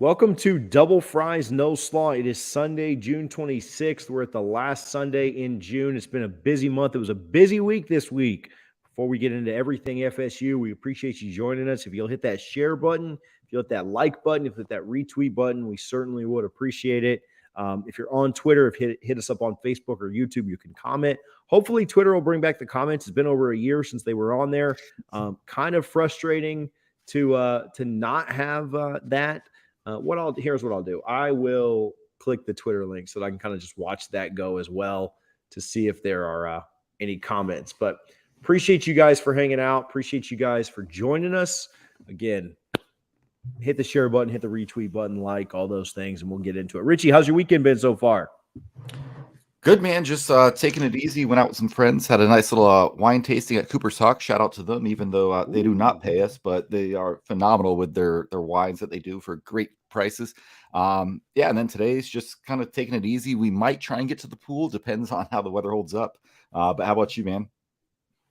Welcome to Double Fries No Slaw. It is Sunday, June 26th. We're at the last Sunday in June. It's been a busy month. It was a busy week this week. Before we get into everything FSU, we appreciate you joining us. If you'll hit that share button, if you'll hit that like button, if you hit that retweet button, we certainly would appreciate it. If you're on Twitter, if hit us up on Facebook or YouTube, you can comment. Hopefully, Twitter will bring back the comments. It's been over a year since they were on there. Kind of frustrating to not have that. Here's what I'll do. I will click the Twitter link so that I can kind of just watch that go as well to see if there are any comments. But appreciate you guys for hanging out. Appreciate you guys for joining us. Again, hit the share button, hit the retweet button, like all those things, and we'll get into it. Richie, how's your weekend been so far? Good, man. Just taking it easy. Went out with some friends. Had a nice little wine tasting at Cooper's Hawk. Shout out to them, even though they do not pay us, but they are phenomenal with their wines that they do for great prices. And then today's just kind of taking it easy. We might try and get to the pool. Depends on how the weather holds up. But how about you, man?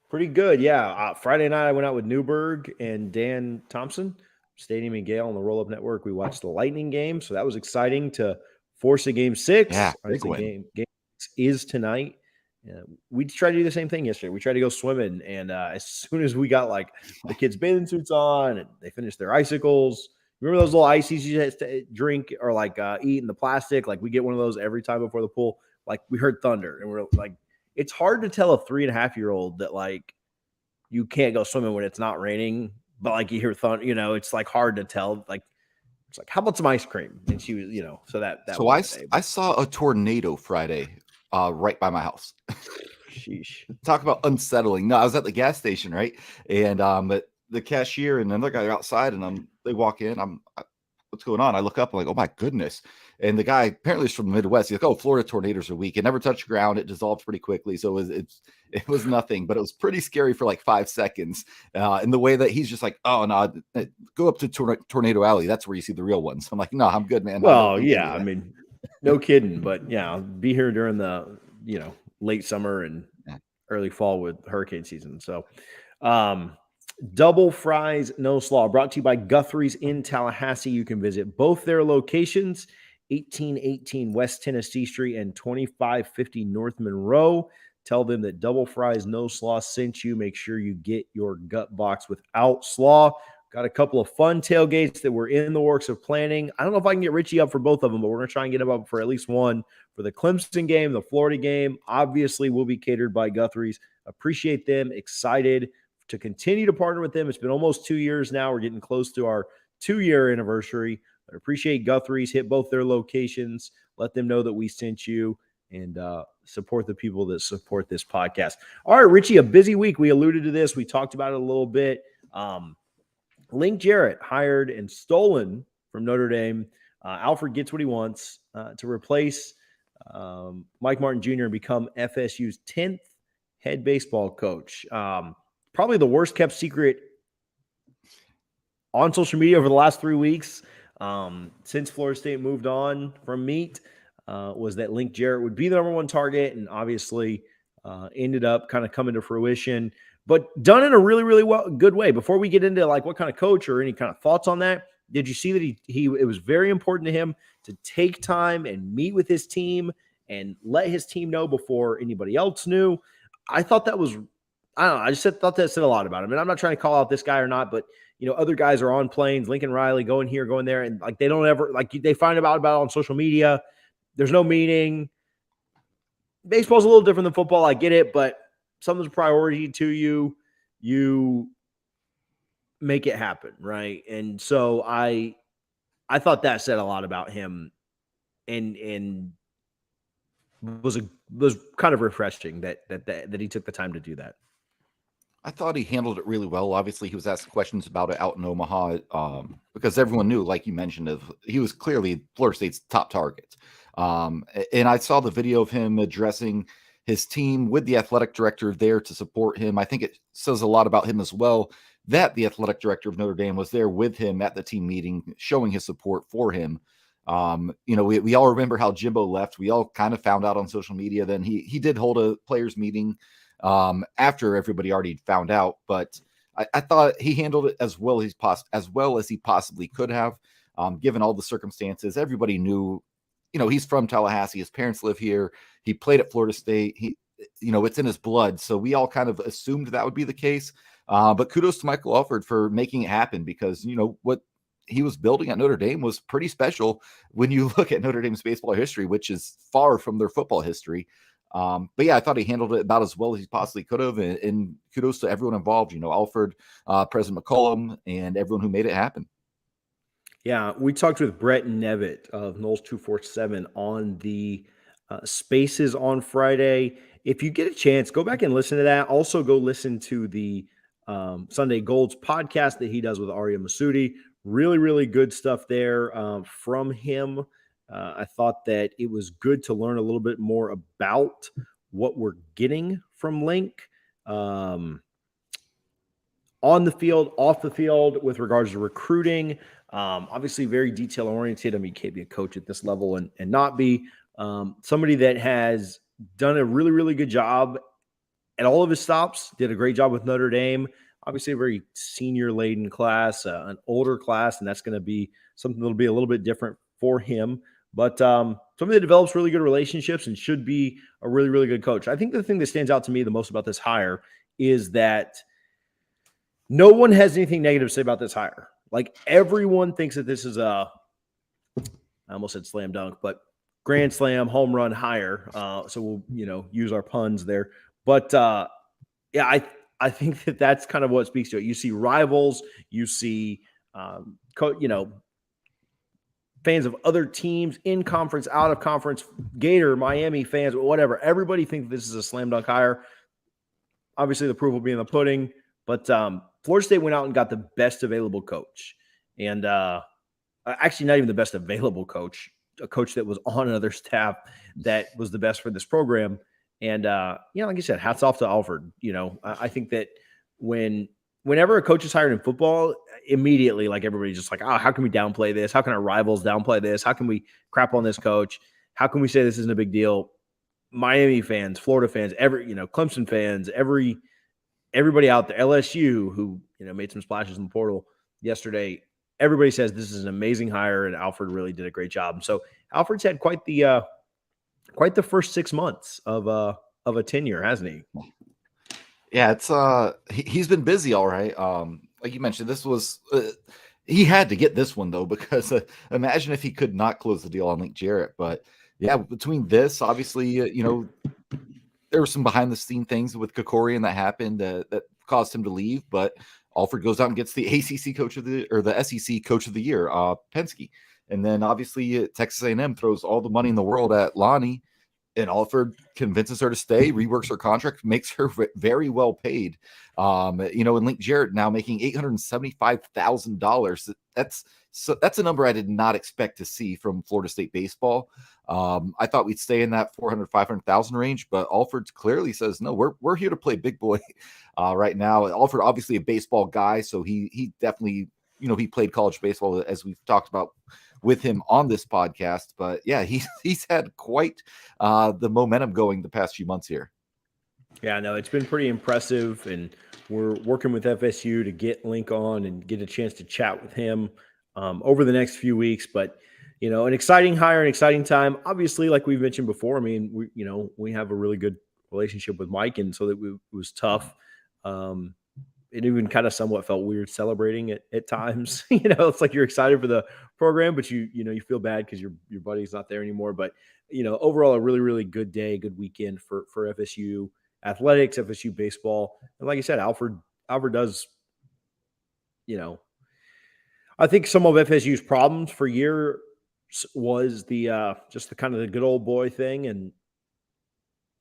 Pretty good, yeah. Friday night I went out with Newberg and Dan Thompson, Stadium and Gale on the Roll Up Network. We watched the Lightning game, so that was exciting to force a game 6. Yeah, big win. Game is tonight. We tried to do the same thing yesterday. We tried to go swimming, and as soon as we got like the kids' bathing suits on and they finished their icicles, remember those little ices you had to drink or like eat in the plastic? Like we get one of those every time before the pool. Like we heard thunder, and we're like, it's hard to tell a 3.5-year-old that like you can't go swimming when it's not raining, but like you hear thunder. It's like hard to tell. Like it's like, how about some ice cream? And she was, so that. So I saw a tornado Friday. Right by my house. Sheesh. Talk about unsettling. No, I was at the gas station, right? And the cashier and another guy are outside, and they walk in. What's going on? I look up, I'm like, oh my goodness. And the guy apparently is from the Midwest. He's like, oh, Florida tornadoes are weak. It never touched the ground. It dissolves pretty quickly. So it was nothing, but it was pretty scary for like 5 seconds. In the way that he's just like, oh no, go up to Tornado Alley. That's where you see the real ones. I'm like, no, I'm good, man. Well, yeah, I mean, no kidding, but yeah, I'll be here during the late summer and early fall with hurricane season. So, Double Fries No Slaw brought to you by Guthrie's in Tallahassee. You can visit both their locations, 1818 West Tennessee Street and 2550 North Monroe. Tell them that Double Fries No Slaw sent you. Make sure you get your gut box without slaw. Got a couple of fun tailgates that we're in the works of planning. I don't know if I can get Richie up for both of them, but we're going to try and get him up for at least one for the Clemson game, the Florida game. Obviously, will be catered by Guthrie's. Appreciate them. Excited to continue to partner with them. It's been almost 2 years now. We're getting close to our 2-year anniversary. But appreciate Guthrie's. Hit both their locations. Let them know that we sent you and support the people that support this podcast. All right, Richie, a busy week. We alluded to this. We talked about it a little bit. Link Jarrett hired and stolen from Notre Dame. Alfred gets what he wants to replace Mike Martin Jr. and become FSU's 10th head baseball coach. Probably the worst kept secret on social media over the last 3 weeks since Florida State moved on from Meat was that Link Jarrett would be the number one target, and obviously ended up kind of coming to fruition. But done in a really, really good way. Before we get into like what kind of coach or any kind of thoughts on that, did you see that it was very important to him to take time and meet with his team and let his team know before anybody else knew? I thought that was, I don't know, thought that said a lot about him. And I'm not trying to call out this guy or not, but other guys are on planes, Lincoln Riley going here, going there, and like they don't ever they find out about it on social media. There's no meeting. Baseball's a little different than football. I get it, but something's a priority to you, you make it happen, right? And so I thought that said a lot about him, and was kind of refreshing that he took the time to do that. I thought he handled it really well. Obviously, he was asked questions about it out in Omaha because everyone knew, like you mentioned, he was clearly Florida State's top target. And I saw the video of him addressing his team with the athletic director there to support him. I think it says a lot about him as well that the athletic director of Notre Dame was there with him at the team meeting, showing his support for him. We all remember how Jimbo left. We all kind of found out on social media. Then he did hold a players meeting after everybody already found out. But I thought he handled it as well as he possibly could have. given all the circumstances. Everybody knew, he's from Tallahassee. His parents live here. He played at Florida State. It's in his blood. So we all kind of assumed that would be the case. But kudos to Michael Alford for making it happen, because, what he was building at Notre Dame was pretty special when you look at Notre Dame's baseball history, which is far from their football history. But yeah, I thought he handled it about as well as he possibly could have. And kudos to everyone involved, Alford, President McCollum, and everyone who made it happen. Yeah, we talked with Brett Nevitt of Noles 247 on the Spaces on Friday. If you get a chance, go back and listen to that. Also, go listen to the Sunday Golds podcast that he does with Arya Masudi. Really, really good stuff there from him. I thought that it was good to learn a little bit more about what we're getting from Link on the field, off the field, with regards to recruiting. Obviously, very detail oriented. I mean, you can't be a coach at this level and not be somebody that has done a really, really good job at all of his stops. Did a great job with Notre Dame. Obviously, a very senior-laden class, an older class, and that's going to be something that'll be a little bit different for him. But somebody that develops really good relationships and should be a really, really good coach. I think the thing that stands out to me the most about this hire is that no one has anything negative to say about this hire. Like, everyone thinks that this is I almost said slam dunk, but grand slam, home run hire. So we'll, use our puns there. But yeah, I think that that's kind of what speaks to it. You see rivals, you see, fans of other teams in conference, out of conference, Gator, Miami fans, whatever. Everybody thinks this is a slam dunk hire. Obviously, the proof will be in the pudding. But Florida State went out and got the best available coach. And actually, not even the best available coach, a coach that was on another staff that was the best for this program. And, like you said, hats off to Alford. I think that whenever a coach is hired in football, immediately, like, everybody's just like, oh, how can we downplay this? How can our rivals downplay this? How can we crap on this coach? How can we say this isn't a big deal? Miami fans, Florida fans, Clemson fans, everybody out there, LSU, who, made some splashes in the portal yesterday, everybody says this is an amazing hire, and Alford really did a great job. So Alford's had quite the first 6 months of a tenure, hasn't he? Yeah, it's he's been busy, all right. Like you mentioned, this was he had to get this one though, because imagine if he could not close the deal on Link Jarrett. But yeah, between this, obviously, there were some behind the scene things with Kokorian that happened that caused him to leave. But Alford goes out and gets the ACC coach of the SEC coach of the year, Penske. And then obviously Texas A&M throws all the money in the world at Lonnie, and Alford convinces her to stay, reworks her contract, makes her very well paid. And Link Jarrett now making $875,000. That's a number I did not expect to see from Florida State baseball. I thought we'd stay in that 400, 500,000 range, but Alford clearly says, no, we're here to play big boy right now. Alford, obviously a baseball guy, so he definitely, he played college baseball, as we've talked about with him on this podcast. But yeah, he's had quite the momentum going the past few months here. Yeah, no, it's been pretty impressive, and we're working with FSU to get Link on and get a chance to chat with him over the next few weeks. But an exciting hire, an exciting time. Obviously, like we've mentioned before, I mean, we have a really good relationship with Mike, and so that it was tough. It even kind of somewhat felt weird celebrating it at times. It's like you're excited for the program, but you feel bad because your buddy's not there anymore. But overall, a really, really good day, good weekend for FSU athletics, FSU baseball, and like I said, Alford does. I think some of FSU's problems for years was the just the kind of the good old boy thing, and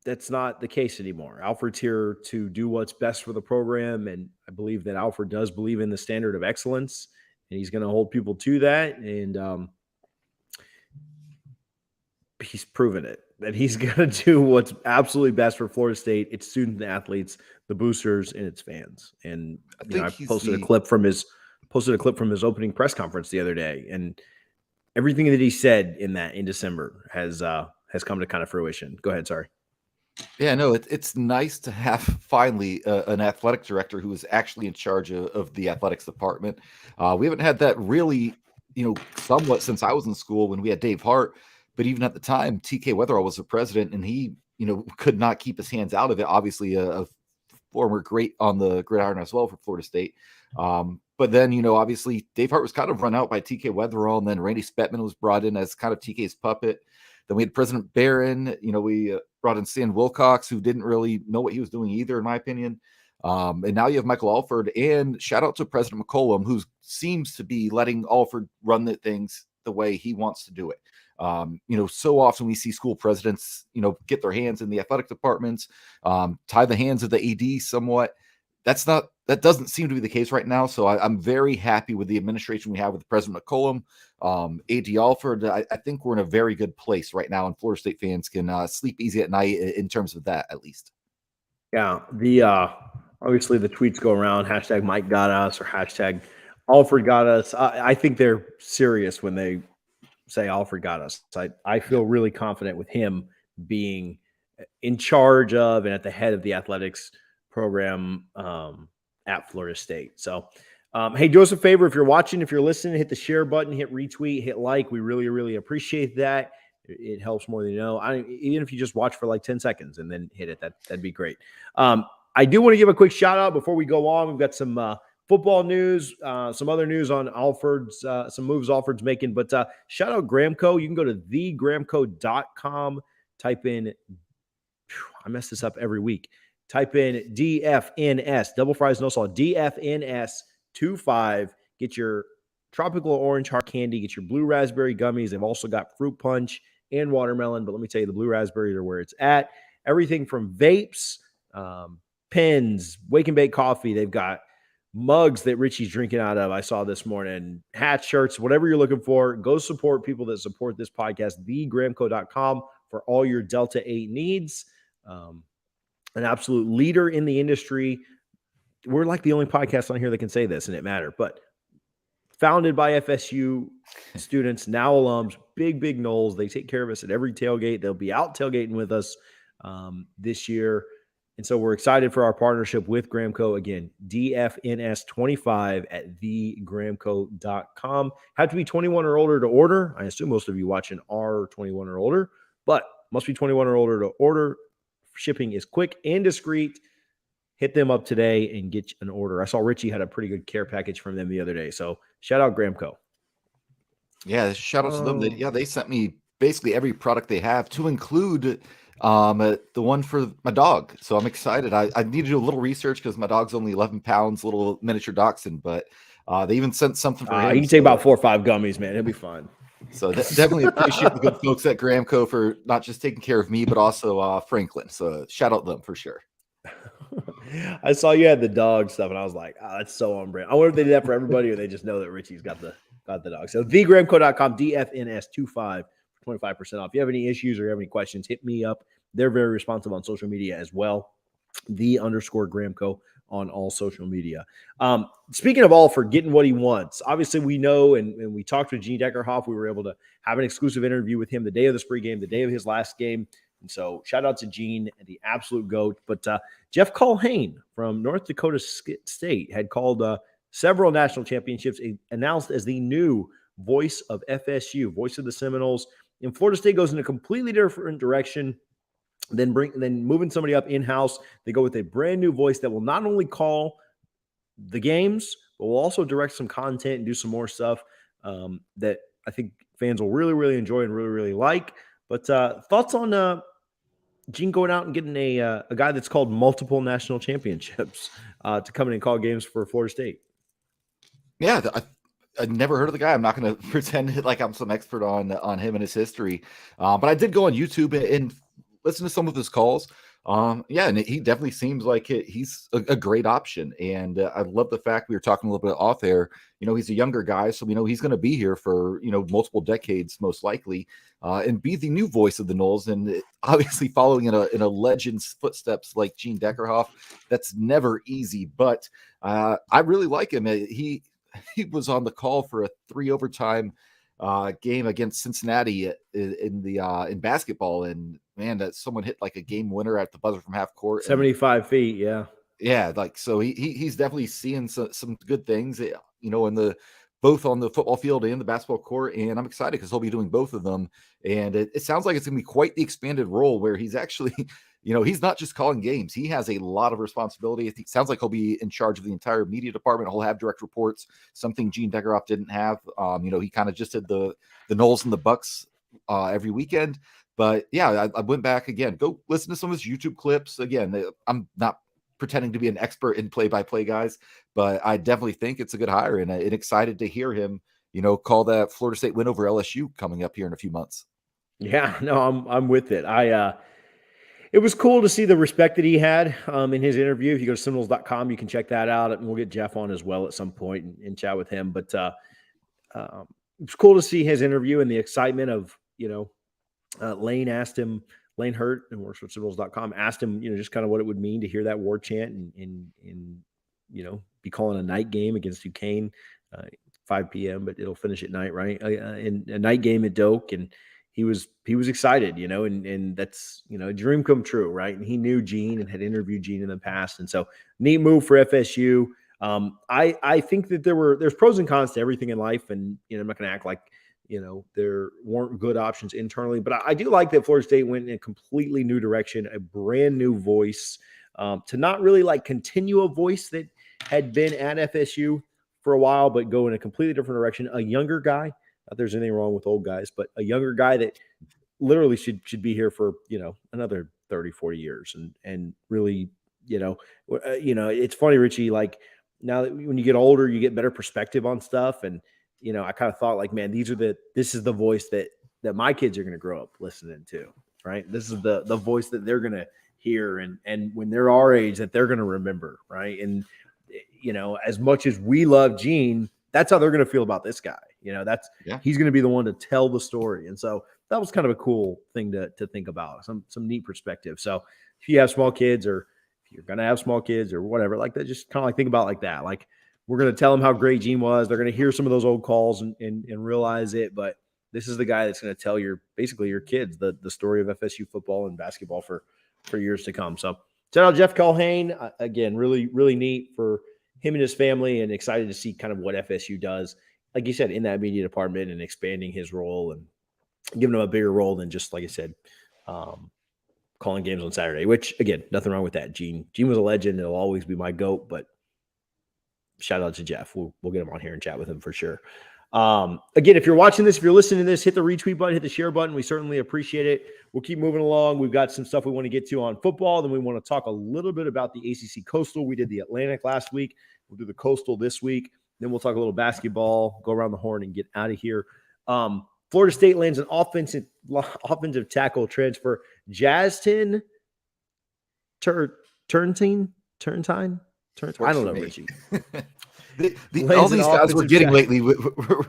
that's not the case anymore. Alfred's here to do what's best for the program, and I believe that Alford does believe in the standard of excellence, and he's going to hold people to that. And he's proven it, that he's going to do what's absolutely best for Florida State, its student athletes, the boosters, and its fans. And I posted a clip from his opening press conference the other day, and everything that he said in December has come to kind of fruition. Go ahead. Sorry. Yeah, no, it's nice to have finally an athletic director who is actually in charge of the athletics department. We haven't had that really somewhat since I was in school when we had Dave Hart. But even at the time, TK Weatherall was the president, and he, could not keep his hands out of it. Obviously, a former great on the gridiron as well for Florida State. But then, obviously, Dave Hart was kind of run out by TK Weatherall, and then Randy Spettman was brought in as kind of TK's puppet. Then we had President Barron. We brought in Stan Wilcox, who didn't really know what he was doing either, in my opinion. And now you have Michael Alford, and shout out to President McCollum, who seems to be letting Alford run the things the way he wants to do it. So often we see school presidents, get their hands in the athletic departments, tie the hands of the AD somewhat. That doesn't seem to be the case right now. So I'm very happy with the administration we have with President McCollum, AD Alford. I think we're in a very good place right now, and Florida State fans can sleep easy at night in terms of that, at least. Yeah, obviously the tweets go around, hashtag Mike got us or hashtag Alfred got us. I think they're serious when they say Alfred got us. I feel really confident with him being in charge of and at the head of the athletics program at Florida State. So, hey, do us a favor. If you're watching, if you're listening, hit the share button, hit retweet, hit like. We really, really appreciate that. It helps more than you know. Even if you just watch for like 10 seconds and then hit it, that'd be great. I do want to give a quick shout out before we go on. We've got some football news, some other news on Alford's, some moves Alford's making. But shout out Gramco. You can go to thegramco.com, type in, I mess this up every week. Type in DFNS, double fries, no salt, DFNS 25. Get your tropical orange hard candy, get your blue raspberry gummies. They've also got fruit punch and watermelon, but let me tell you, the blue raspberries are where it's at. Everything from vapes, pens, wake and bake coffee. They've got mugs that Richie's drinking out of. I saw this morning, hats, shirts, whatever you're looking for. Go support people that support this podcast, thegramco.com, for all your Delta 8 needs. An absolute leader in the industry. We're like the only podcast on here that can say this, and it matters. But founded by FSU students, now alums, big Noles. They take care of us at every tailgate. They'll be out tailgating with us this year. And so we're excited for our partnership with Gramco. Again, DFNS25 at thegramco.com. Have to be 21 or older to order. I assume most of you watching are 21 or older, but must be 21 or older to order. Shipping is quick and discreet. Hit them up today and get an order. I saw Richie had a pretty good care package from them the other day. So shout out Gramco. Yeah, shout out to them. They sent me basically every product they have, to include the one for my dog. So I'm excited. I need to do a little research because my dog's only 11 pounds, little miniature dachshund, but they even sent something for him. You can take about 4 or 5 gummies, man. It'll be fun. So definitely appreciate the good folks at Gramco for not just taking care of me, but also Franklin. So shout out to them for sure. I saw you had the dog stuff, and I was like, that's so on brand. I wonder if they did that for everybody, or they just know that Richie's got the dog. So thegramco.com, DFNS25 for 25% off. If you have any issues or you have any questions, hit me up. They're very responsive on social media as well. _Gramco on all social media. Speaking of Alford getting what he wants, obviously we know, and we talked with Gene Deckerhoff. We were able to have an exclusive interview with him the day of the spring game, the day of his last game. And so shout out to Gene, the absolute GOAT. But Jeff Culhane from North Dakota State had called several national championships, announced as the new voice of FSU, voice of the Seminoles. And Florida State goes in a completely different direction. Then moving somebody up in-house. They go with a brand new voice that will not only call the games, but will also direct some content and do some more stuff that I think fans will really, really enjoy and really, really like. But thoughts on Gene going out and getting a guy that's called multiple national championships to come in and call games for Florida State? Yeah, I've never heard of the guy. I'm not going to pretend like I'm some expert on him and his history. But I did go on YouTube and listen to some of his calls. And he definitely seems like he's a great option. And I love the fact we were talking a little bit off there. He's a younger guy, so we know he's going to be here for, multiple decades, most likely, and be the new voice of the Noles. And obviously following in a legend's footsteps like Gene Deckerhoff, that's never easy. But I really like him. He was on the call for a 3 overtime game against Cincinnati in basketball, and man, that someone hit like a game winner at the buzzer from half court, 75 feet. Yeah, like, so he's definitely seeing some good things, in the both on the football field and the basketball court. And I'm excited because he'll be doing both of them. And it sounds like it's going to be quite the expanded role where he's actually, he's not just calling games. He has a lot of responsibility. It sounds like he'll be in charge of the entire media department. He'll have direct reports, something Gene Deckeroff didn't have. He kind of just did the Noles and the Bucks every weekend. But yeah, I went back again. Go listen to some of his YouTube clips. Again, I'm not pretending to be an expert in play-by-play guys, but I definitely think it's a good hire, and excited to hear him, call that Florida State win over LSU coming up here in a few months. Yeah, no, I'm with it. It was cool to see the respect that he had in his interview. If you go to Seminoles.com, you can check that out, and we'll get Jeff on as well at some point and chat with him. But it was cool to see his interview and the excitement of, Lane asked him, Lane Hurt, and works with Seminoles.com, asked him, just kind of what it would mean to hear that war chant and be calling a night game against Duquesne, 5 p.m., but it'll finish at night, right? In a night game at Doak, and he was excited, and that's, a dream come true, right? And he knew Gene and had interviewed Gene in the past, and so neat move for FSU. I think that there's pros and cons to everything in life, and I'm not going to act like there weren't good options internally, but I do like that Florida State went in a completely new direction, a brand new voice, to not really like continue a voice that had been at FSU for a while, but go in a completely different direction. A younger guy, not that there's anything wrong with old guys, but a younger guy that literally should be here for, another 30, 40 years and really, it's funny, Richie, like now that when you get older, you get better perspective on stuff. And, I kind of thought like, man, this is the voice that my kids are going to grow up listening to, right? This is the voice that they're going to hear. And when they're our age that they're going to remember. Right. And, as much as we love Gene, that's how they're going to feel about this guy. He's going to be the one to tell the story. And so that was kind of a cool thing to think about, some neat perspective. So if you have small kids, or if you're going to have small kids or whatever like that, just kind of like think about like that. Like, we're going to tell them how great Gene was. They're going to hear some of those old calls and realize it. But this is the guy that's going to tell your kids the story of FSU football and basketball for years to come. So shout out Jeff Culhane. Again, really, really neat for him and his family, and excited to see kind of what FSU does, like you said, in that media department and expanding his role and giving him a bigger role than just, like I said, calling games on Saturday, which, again, nothing wrong with that. Gene was a legend. It'll always be my GOAT, but shout out to Jeff. We'll get him on here and chat with him for sure. Again, if you're watching this, if you're listening to this, hit the retweet button, hit the share button. We certainly appreciate it. We'll keep moving along. We've got some stuff we want to get to on football. Then we want to talk a little bit about the ACC Coastal. We did the Atlantic last week. We'll do the Coastal this week. Then we'll talk a little basketball, go around the horn, and get out of here. Florida State lands an offensive tackle transfer. Justin Turntine. I don't know, Richie. All these guys we're getting lately,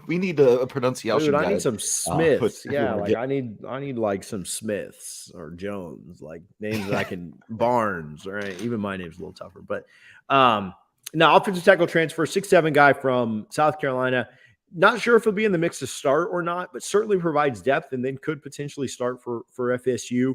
we need a pronunciation. Dude, I need some Smiths. I need like some Smiths or Jones, like names that I can Barnes. Right, even my name's a little tougher. But now offensive tackle transfer, 6'7" guy from South Carolina. Not sure if he'll be in the mix to start or not, but certainly provides depth and then could potentially start for FSU.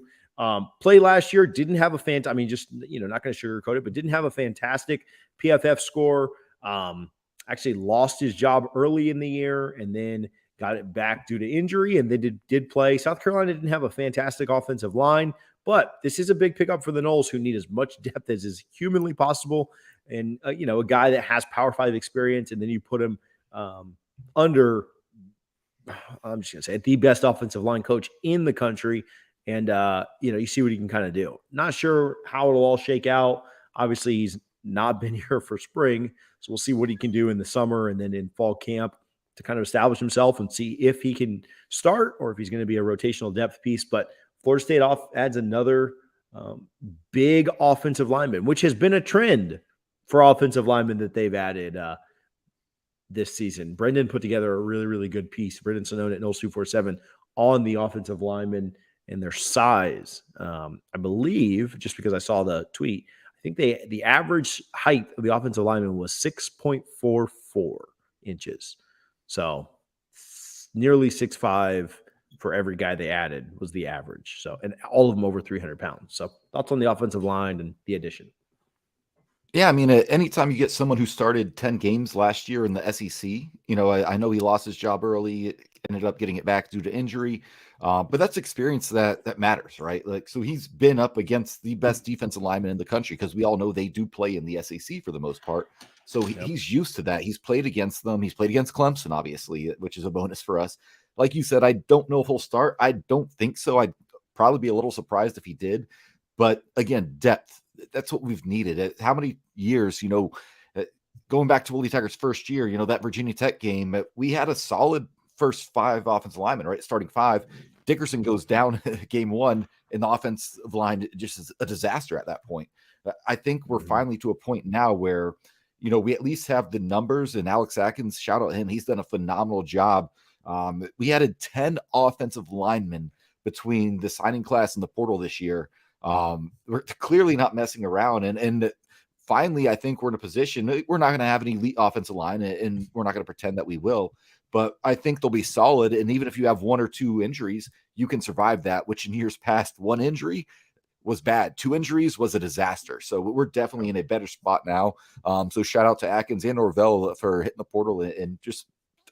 Play last year, didn't have not going to sugarcoat it, but didn't have a fantastic PFF score. Actually lost his job early in the year and then got it back due to injury, and then did play. South Carolina didn't have a fantastic offensive line, but this is a big pickup for the Noles, who need as much depth as is humanly possible. And, a guy that has Power 5 experience, and then you put him under, I'm just going to say, the best offensive line coach in the country. And, you see what he can kind of do. Not sure how it'll all shake out. Obviously, he's not been here for spring, so we'll see what he can do in the summer and then in fall camp to kind of establish himself and see if he can start or if he's going to be a rotational depth piece. But Florida State adds another big offensive lineman, which has been a trend for offensive linemen that they've added this season. Brendan put together a really, really good piece. Brendan Sonone at Noles 247 on the offensive linemen and their size. I believe, just because I saw the tweet, I think the average height of the offensive lineman was 6.44 inches. So nearly 6'5" for every guy they added was the average. So, and all of them over 300 pounds. So thoughts on the offensive line and the addition? Yeah, I mean, anytime you get someone who started 10 games last year in the SEC, I know he lost his job early, ended up getting it back due to injury, but that's experience that matters, right? Like, so he's been up against the best defensive linemen in the country because we all know they do play in the SEC for the most part. So Yep. he's used to that. He's played against them. He's played against Clemson, obviously, which is a bonus for us. Like you said, I don't know if he'll start. I don't think so. I'd probably be a little surprised if he did. But again, depth, that's what we've needed. How many years, going back to Willie Taggart's first year, that Virginia Tech game, we had a solid first 5 offensive linemen, right? Starting 5. Dickerson goes down game 1, and the offensive line just is a disaster at that point. I think we're finally to a point now where, we at least have the numbers, and Alex Atkins, shout out him. He's done a phenomenal job. We added 10 offensive linemen between the signing class and the portal this year. We're clearly not messing around, and finally, I think we're in a position. We're not going to have an elite offensive line, and we're not going to pretend that we will. But I think they'll be solid. And even if you have 1 or 2 injuries, you can survive that. Which in years past, 1 injury was bad. 2 injuries was a disaster. So we're definitely in a better spot now. So shout out to Atkins and Norvell for hitting the portal and just,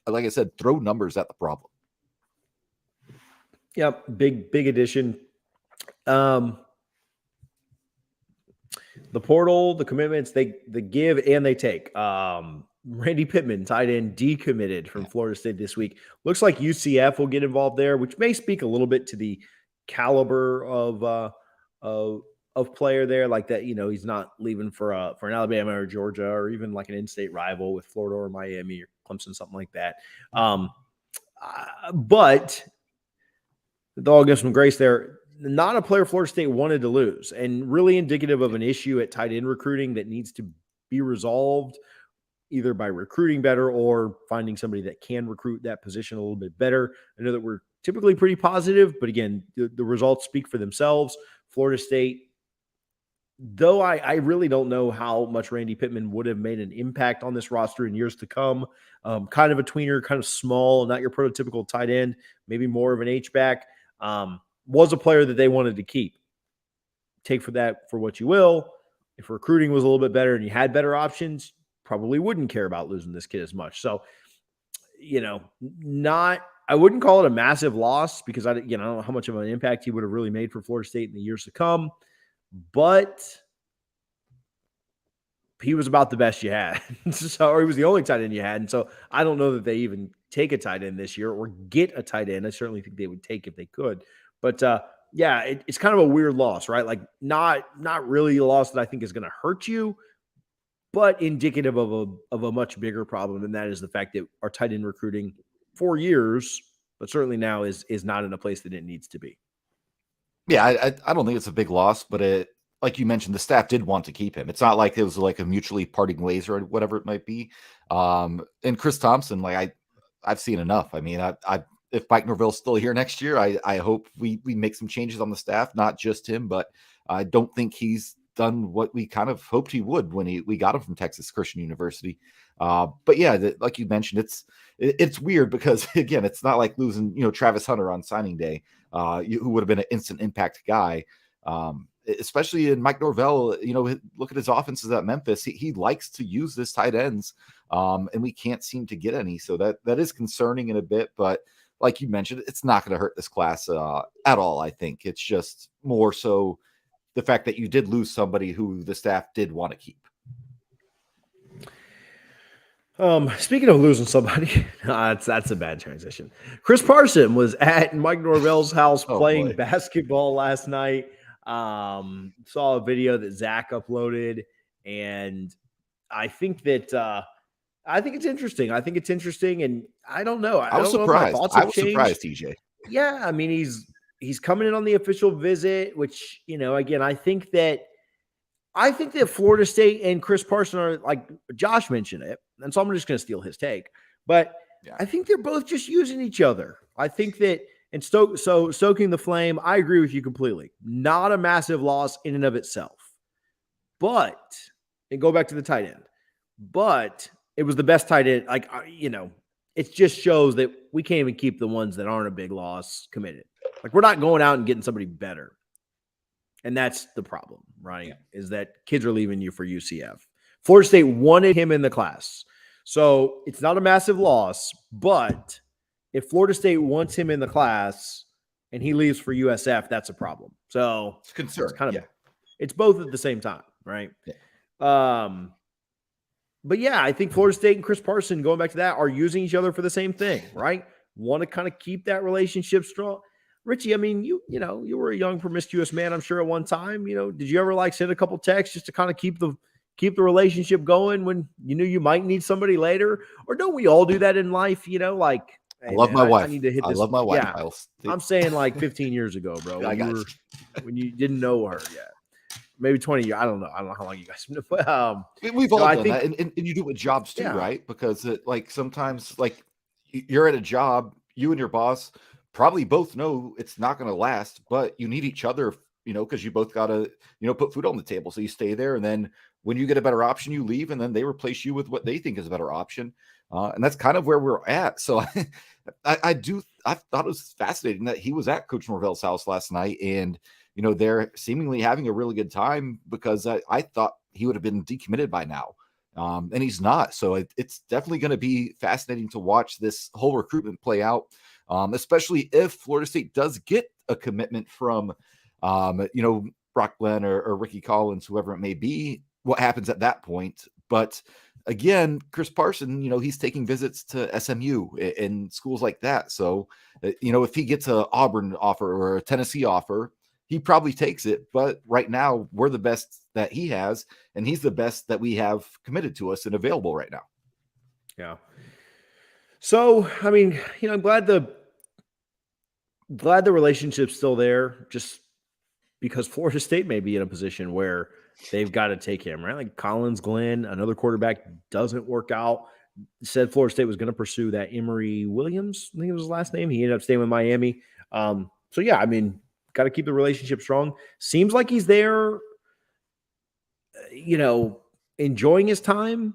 like I said, throw numbers at the problem. Yep, big addition. The portal, the commitments, they give and they take. Randy Pittman, tight end, decommitted from Florida State this week. Looks like UCF will get involved there, which may speak a little bit to the caliber of player there. Like that, he's not leaving for an Alabama or Georgia or even like an in-state rival with Florida or Miami or Clemson, something like that. But with all give some grace there, not a player Florida State wanted to lose, and really indicative of an issue at tight end recruiting that needs to be resolved either by recruiting better or finding somebody that can recruit that position a little bit better. I know that we're typically pretty positive, but again, the results speak for themselves. Florida State, though I really don't know how much Randy Pittman would have made an impact on this roster in years to come. Kind of a tweener, kind of small, not your prototypical tight end, maybe more of an H-back. Was a player that they wanted to keep. Take for that for what you will. If recruiting was a little bit better and you had better options, probably wouldn't care about losing this kid as much. So, I wouldn't call it a massive loss because I don't know how much of an impact he would have really made for Florida State in the years to come, but he was about the best you had. Or he was the only tight end you had. And so I don't know that they even take a tight end this year or get a tight end. I certainly think they would take if they could. But it's kind of a weird loss, right? Like not really a loss that I think is going to hurt you, but indicative of a much bigger problem, and that is the fact that our tight end recruiting for years, but certainly now is not in a place that it needs to be. Yeah, I don't think it's a big loss, but like you mentioned, the staff did want to keep him. It's not like it was like a mutually parting ways or whatever it might be. And Chris Thompson, like I've seen enough. I mean, if Mike Norvell's still here next year, I hope we make some changes on the staff, not just him, but I don't think he's done what we kind of hoped he would when we got him from Texas Christian University. But yeah, like you mentioned, it's weird because again, it's not like losing, Travis Hunter on signing day, who would have been an instant impact guy. Especially in Mike Norvell, look at his offenses at Memphis. He likes to use his tight ends, and we can't seem to get any. So that is concerning in a bit, but like you mentioned, it's not going to hurt this class at all. I think it's just more so the fact that you did lose somebody who the staff did want to keep. Speaking of losing somebody, that's a bad transition. Chris Parson was at Mike Norvell's house playing basketball last night. Saw a video that Zach uploaded, and I think it's interesting. And I don't know. I was surprised. I was surprised, TJ. Yeah, I mean, he's coming in on the official visit, which, again, I think that Florida State and Chris Parson are, like Josh mentioned it, and so I'm just going to steal his take. But yeah, I think they're both just using each other. I think that, and stoking the flame, I agree with you completely. Not a massive loss in and of itself. But, and go back to the tight end, but it was the best tight end. Like, it just shows that we can't even keep the ones that aren't a big loss committed. Like, we're not going out and getting somebody better. And that's the problem, right? Yeah. Is that kids are leaving you for UCF. Florida State wanted him in the class. So it's not a massive loss, but if Florida State wants him in the class and he leaves for USF, that's a problem. So It's a concern. It's kind of it's both at the same time, right? Yeah. But yeah, I think Florida State and Chris Parson, going back to that, are using each other for the same thing, right? Want to kind of keep that relationship strong. Richie, I mean, you were a young, promiscuous man, I'm sure, at one time. Did you ever send a couple texts just to kind of keep the relationship going when you knew you might need somebody later? Or don't we all do that in life? Hey, I love my wife. I need to hit this. I love my wife. Yeah, I'm saying 15 years ago, bro, when you didn't know her yet. Maybe 20 years. I don't know how long you guys know. We've all done that. And you do it with jobs too, right? Because sometimes you're at a job, you and your boss probably both know it's not going to last, but you need each other, because you both got to, put food on the table. So you stay there. And then when you get a better option, you leave, and then they replace you with what they think is a better option. And that's kind of where we're at. So I thought it was fascinating that he was at Coach Norvell's house last night, and they're seemingly having a really good time, because I thought he would have been decommitted by now. And he's not. So it's definitely going to be fascinating to watch this whole recruitment play out, especially if Florida State does get a commitment from, Brock Glenn or Ricky Collins, whoever it may be, what happens at that point. But again, Chris Parson, he's taking visits to SMU and schools like that. So, if he gets an Auburn offer or a Tennessee offer, he probably takes it. But right now, we're the best that he has, and he's the best that we have committed to us and available right now. Yeah. So, I mean, I'm glad the relationship's still there, just because Florida State may be in a position where they've got to take him, right? Collins, Glenn, another quarterback doesn't work out. Said Florida State was going to pursue that Emory Williams, I think it was his last name. He ended up staying with Miami. So yeah, I mean, got to keep the relationship strong. Seems like he's there, enjoying his time,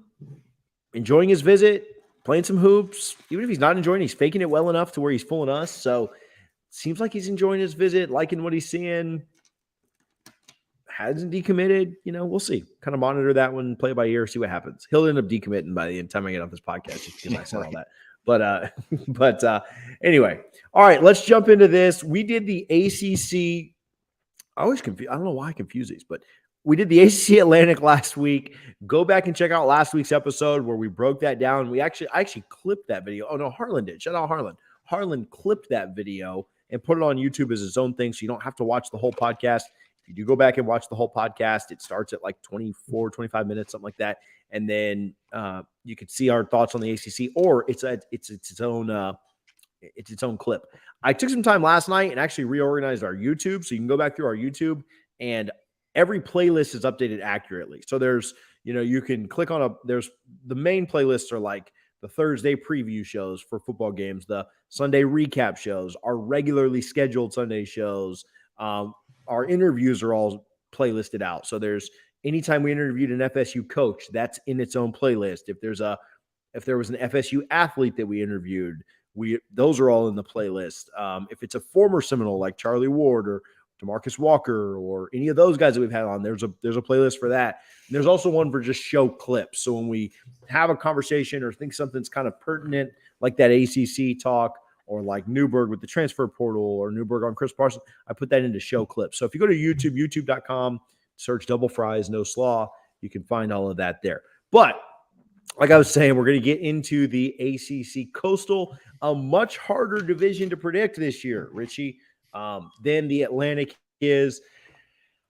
enjoying his visit, playing some hoops. Even if he's not enjoying, he's faking it well enough to where he's fooling us. So seems like he's enjoying his visit, liking what he's seeing. Hasn't decommitted, we'll see. Kind of monitor that one, play by ear, see what happens. He'll end up decommitting by the time I get off this podcast, just because I said all that. But anyway, all right, let's jump into this. We did the ACC. I always confuse. I don't know why I confuse these, but we did the ACC Atlantic last week. Go back and check out last week's episode where we broke that down. I actually clipped that video. Oh no, Harlan did. Shout out Harlan. Harlan clipped that video and put it on YouTube as its own thing, so you don't have to watch the whole podcast. If you do go back and watch the whole podcast, it starts at 24, 25 minutes, something like that. And then you can see our thoughts on the ACC, or it's its own clip. I took some time last night and actually reorganized our YouTube. So you can go back through our YouTube, and every playlist is updated accurately. So there's, you can click on there's the main playlists are the Thursday preview shows for football games, the Sunday recap shows, our regularly scheduled Sunday shows, our interviews are all playlisted out. So there's anytime we interviewed an FSU coach, that's in its own playlist. If there was an FSU athlete that we interviewed, those are all in the playlist. If it's a former Seminole like Charlie Ward or DeMarcus Walker or any of those guys that we've had on, there's a playlist for that. And there's also one for just show clips. So when we have a conversation or think something's kind of pertinent, like that ACC talk, or like Newberg with the transfer portal, or Newberg on Chris Parson, I put that into show clips. So if you go to YouTube, youtube.com, search Double Fries No Slaw, you can find all of that there. But like I was saying, we're going to get into the ACC Coastal, a much harder division to predict this year, Richie, than the Atlantic is.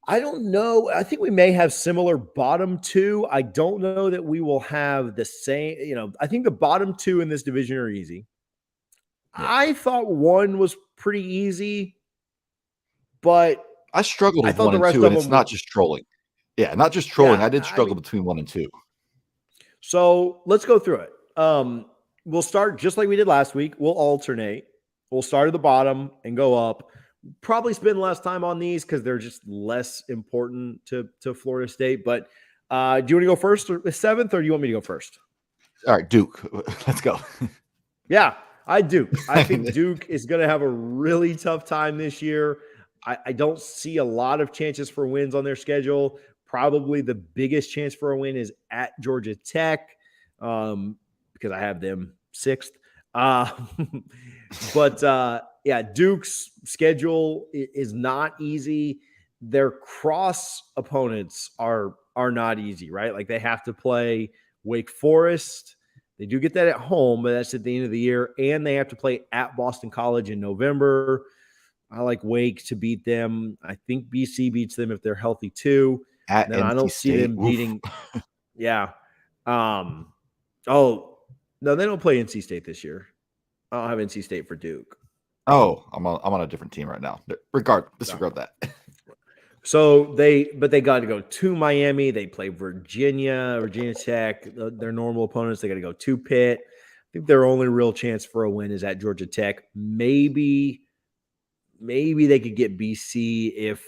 I don't know. I think we may have similar bottom two. I don't know that we will have the same. I think the bottom two in this division are easy. Yeah. I thought one was pretty easy, but I struggled with 1 and 2, and it's not just trolling. Yeah, not just trolling. Yeah, I did struggle between 1 and 2. So let's go through it. We'll start just like we did last week. We'll alternate. We'll start at the bottom and go up. Probably spend less time on these because they're just less important to Florida State. But do you want to go first or 7th, or do you want me to go first? All right, Duke. Let's go. Yeah. I think Duke is going to have a really tough time this year. I don't see a lot of chances for wins on their schedule. probably the biggest chance for a win is at Georgia Tech, because I have them 6th. Yeah, Duke's schedule is not easy. Their cross opponents are not easy, right? Like they have to play Wake Forest. They do get that at home, but that's at the end of the year. And they have to play at Boston College in November. I like Wake to beat them. I think BC beats them if they're healthy too. At Then I NC don't see State. them beating. Yeah. Oh, no, they don't play NC State this year. I don't have NC State for Duke. Oh, I'm on a different team right now. Disregard that. So they got to go to Miami. They play Virginia Tech, their normal opponents. They got to go to Pitt. I think their only real chance for a win is at Georgia Tech. Maybe they could get BC if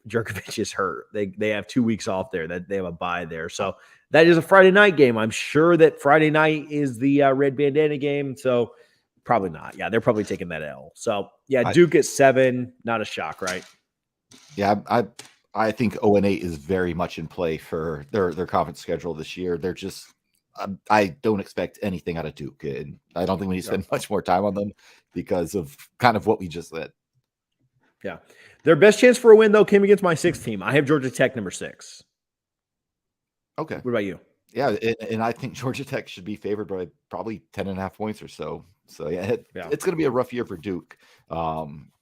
Jerkovich is hurt. They have 2 weeks off there. That they have a bye there. So that is a Friday night game. I'm sure that Friday night is the red bandana game. So probably not. Yeah, they're probably taking that L. So yeah, Duke at 7, not a shock, right? Yeah, I think 0-8 is very much in play for their conference schedule this year. They're just I don't expect anything out of Duke, and I don't think we need to spend much more time on them because of kind of what we just said. Yeah, their best chance for a win though came against my 6th team. I have Georgia Tech number 6. Okay, what about you? Yeah, and I think Georgia Tech should be favored by probably 10.5 points or so. So yeah, it's going to be a rough year for Duke,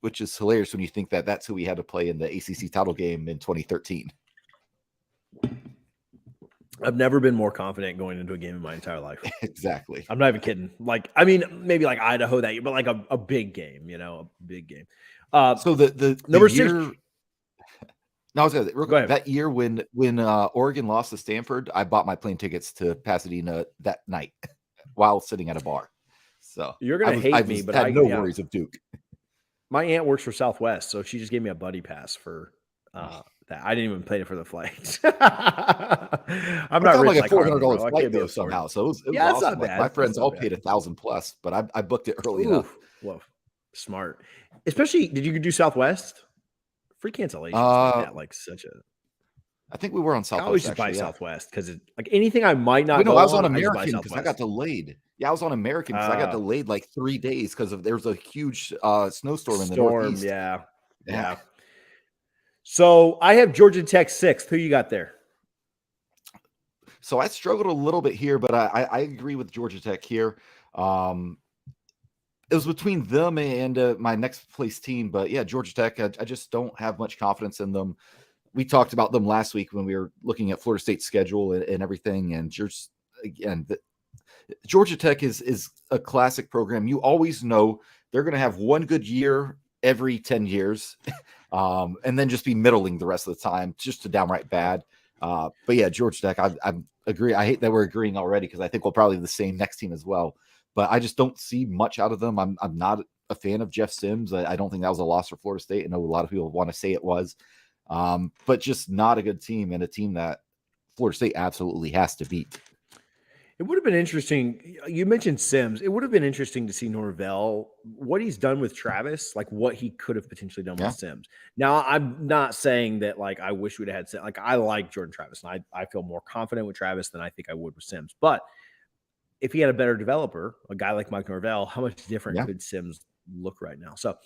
which is hilarious when you think that that's who we had to play in the ACC title game in 2013. I've never been more confident going into a game in my entire life. Exactly. I'm not even kidding. Like, I mean, maybe like Idaho that year, but like a big game, a big game. So the number year, 6. No, I was gonna, go ahead. That year when Oregon lost to Stanford, I bought my plane tickets to Pasadena that night while sitting at a bar. So you're gonna hate me, but I had no worries of Duke. My aunt works for Southwest, so she just gave me a buddy pass for that. I didn't even pay for the flights. I'm not rich like a $400 flight though somehow. So it was yeah, awesome. Not bad. My friends all paid $1,000+, but I booked it early enough. Whoa, smart. Especially, did you do Southwest? Free cancellation. I think we were on Southwest. I always just buy Southwest because like anything I might not. I was on American because I got delayed. Yeah, I was on American because I got delayed like 3 days because there was a huge snowstorm in the Northeast. Yeah. So I have Georgia Tech 6th. Who you got there? So I struggled a little bit here, but I agree with Georgia Tech here. It was between them and my next place team, but yeah, Georgia Tech. I just don't have much confidence in them. We talked about them last week when we were looking at Florida State's schedule and everything. And just again, Georgia Tech is a classic program. You always know they're going to have one good year every 10 years, and then just be middling the rest of the time, just to downright bad. But yeah, Georgia Tech. I agree. I hate that we're agreeing already because I think we'll probably be the same next team as well. But I just don't see much out of them. I'm not a fan of Jeff Sims. I don't think that was a loss for Florida State. I know a lot of people want to say it was, but just not a good team and a team that Florida State absolutely has to beat. It would have been interesting. You mentioned Sims. It would have been interesting to see Norvell, what he's done with Travis, like what he could have potentially done with Sims. Now, I'm not saying that like I wish we'd have had Sims. Like I like Jordan Travis, and I feel more confident with Travis than I think I would with Sims. But if he had a better developer, a guy like Mike Norvell, how much different could Sims look right now? So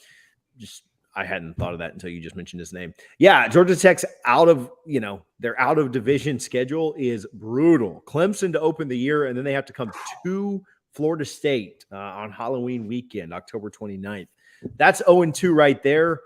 I hadn't thought of that until you just mentioned his name. Yeah, Georgia Tech's their out of division schedule is brutal. Clemson to open the year, and then they have to come to Florida State on Halloween weekend, October 29th. That's 0-2 right there.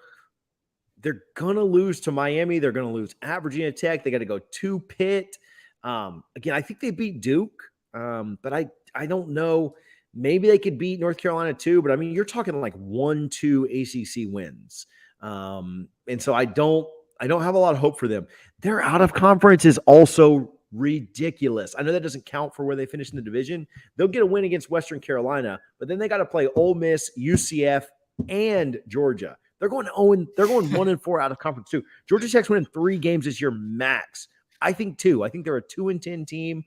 They're going to lose to Miami. They're going to lose at Virginia Tech. They got to go to Pitt. Again, I think they beat Duke. But I don't know. Maybe they could beat North Carolina too, but I mean, you're talking like 1-2 ACC wins. And so I don't have a lot of hope for them. Their out of conference is also ridiculous. I know that doesn't count for where they finish in the division. They'll get a win against Western Carolina, but then they got to play Ole Miss, UCF, and Georgia. They're going 1-4 out of conference too. Georgia Tech's winning 3 games this year max. I think 2. I think they're a 2-10 team.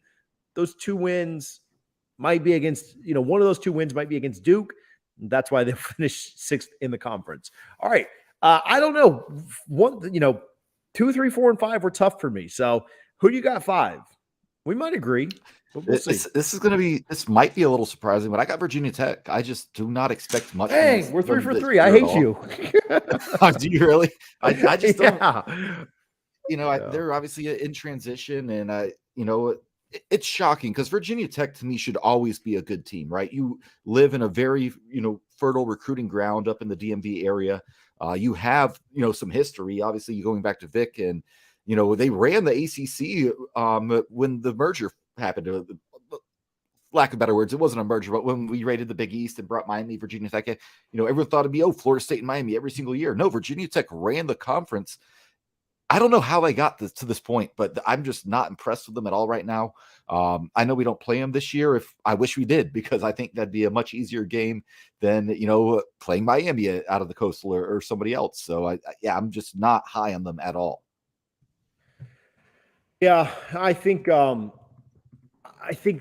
Those 2 wins might be against, one of those 2 wins might be against Duke. That's why they finished 6th in the conference. All right. I don't know. 2, 3, 4, and 5 were tough for me. So who do you got 5? We might agree, but we'll see. This might be a little surprising, but I got Virginia Tech. I just do not expect much. Dang, we're 3 for 3. I hate you. Do you really? I just don't. Yeah. They're obviously in transition, and it's shocking because Virginia Tech to me should always be a good team, right? You live in a very fertile recruiting ground up in the DMV area. You have some history. Obviously, you going back to Vic, and they ran the ACC when the merger happened. Lack of better words, it wasn't a merger, but when we raided the Big East and brought Miami, Virginia Tech, everyone thought it'd be Florida State and Miami every single year. No, Virginia Tech ran the conference. I don't know how they got to this point, but I'm just not impressed with them at all right now. I know we don't play them this year. I wish we did, because I think that'd be a much easier game than playing Miami out of the Coastal or somebody else. So I'm just not high on them at all. Yeah, I think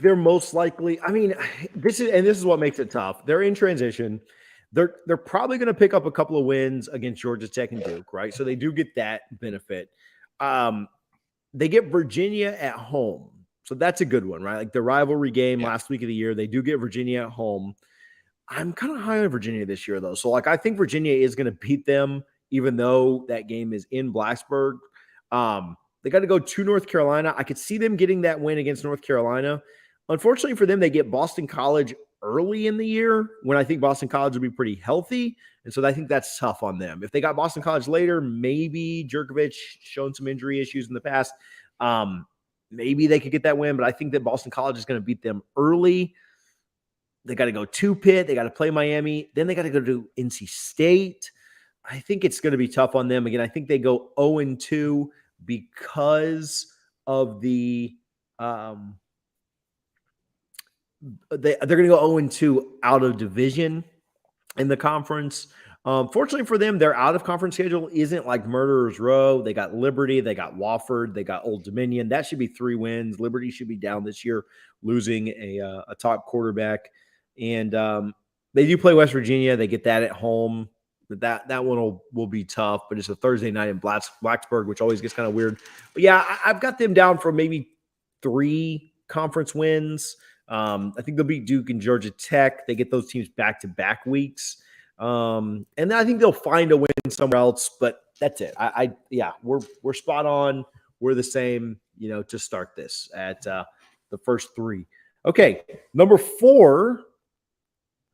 they're most likely. I mean, this is what makes it tough. They're in transition. They're probably going to pick up a couple of wins against Georgia Tech and Duke, right? So they do get that benefit. They get Virginia at home, so that's a good one, right? Like the rivalry game last week of the year, they do get Virginia at home. I'm kind of high on Virginia this year, though. So like I think Virginia is going to beat them, even though that game is in Blacksburg. They got to go to North Carolina. I could see them getting that win against North Carolina. Unfortunately for them, they get Boston College early in the year when I think Boston College will be pretty healthy. And so I think that's tough on them. If they got Boston College later, maybe Jerkovich shown some injury issues in the past. Maybe they could get that win, but I think that Boston College is going to beat them early. They got to go to Pitt. They got to play Miami. Then they got to go to NC State. I think it's going to be tough on them. Again, I think they go 0-2 because of the they're going to go 0-2 out of division in the conference. Fortunately for them, their out of conference schedule isn't like Murderers Row. They got Liberty, they got Wofford, they got Old Dominion. That should be 3 wins. Liberty should be down this year, losing a top quarterback. And they do play West Virginia. They get that at home. That one will be tough, but it's a Thursday night in Blacksburg, which always gets kind of weird. But yeah, I've got them down for maybe 3 conference wins. I think they'll beat Duke and Georgia Tech. They get those teams back-to-back weeks. And then I think they'll find a win somewhere else, but that's it. We're spot on. We're the same, to start this at the first 3. Okay, number 4.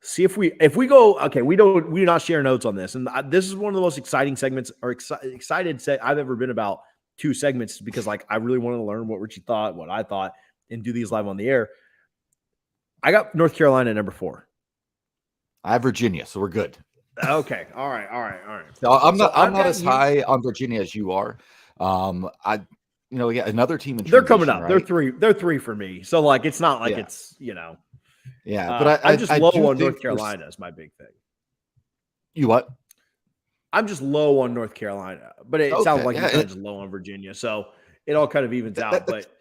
See if we go. Okay, we do not share notes on this, and this is one of the most exciting segments or excited I've ever been about 2 segments, because like I really wanted to learn what Richie thought, what I thought, and do these live on the air. I got North Carolina number 4. I have Virginia, so we're good. Okay. All right. No, I'm not as high on Virginia as you are. Another team in they're coming up. Right? They're 3 for me. So like it's not like it's Yeah, but I'm just low on North Carolina is my big thing. You what? I'm just low on North Carolina, but it sounds like you're just low on Virginia. So it all kind of evens out. But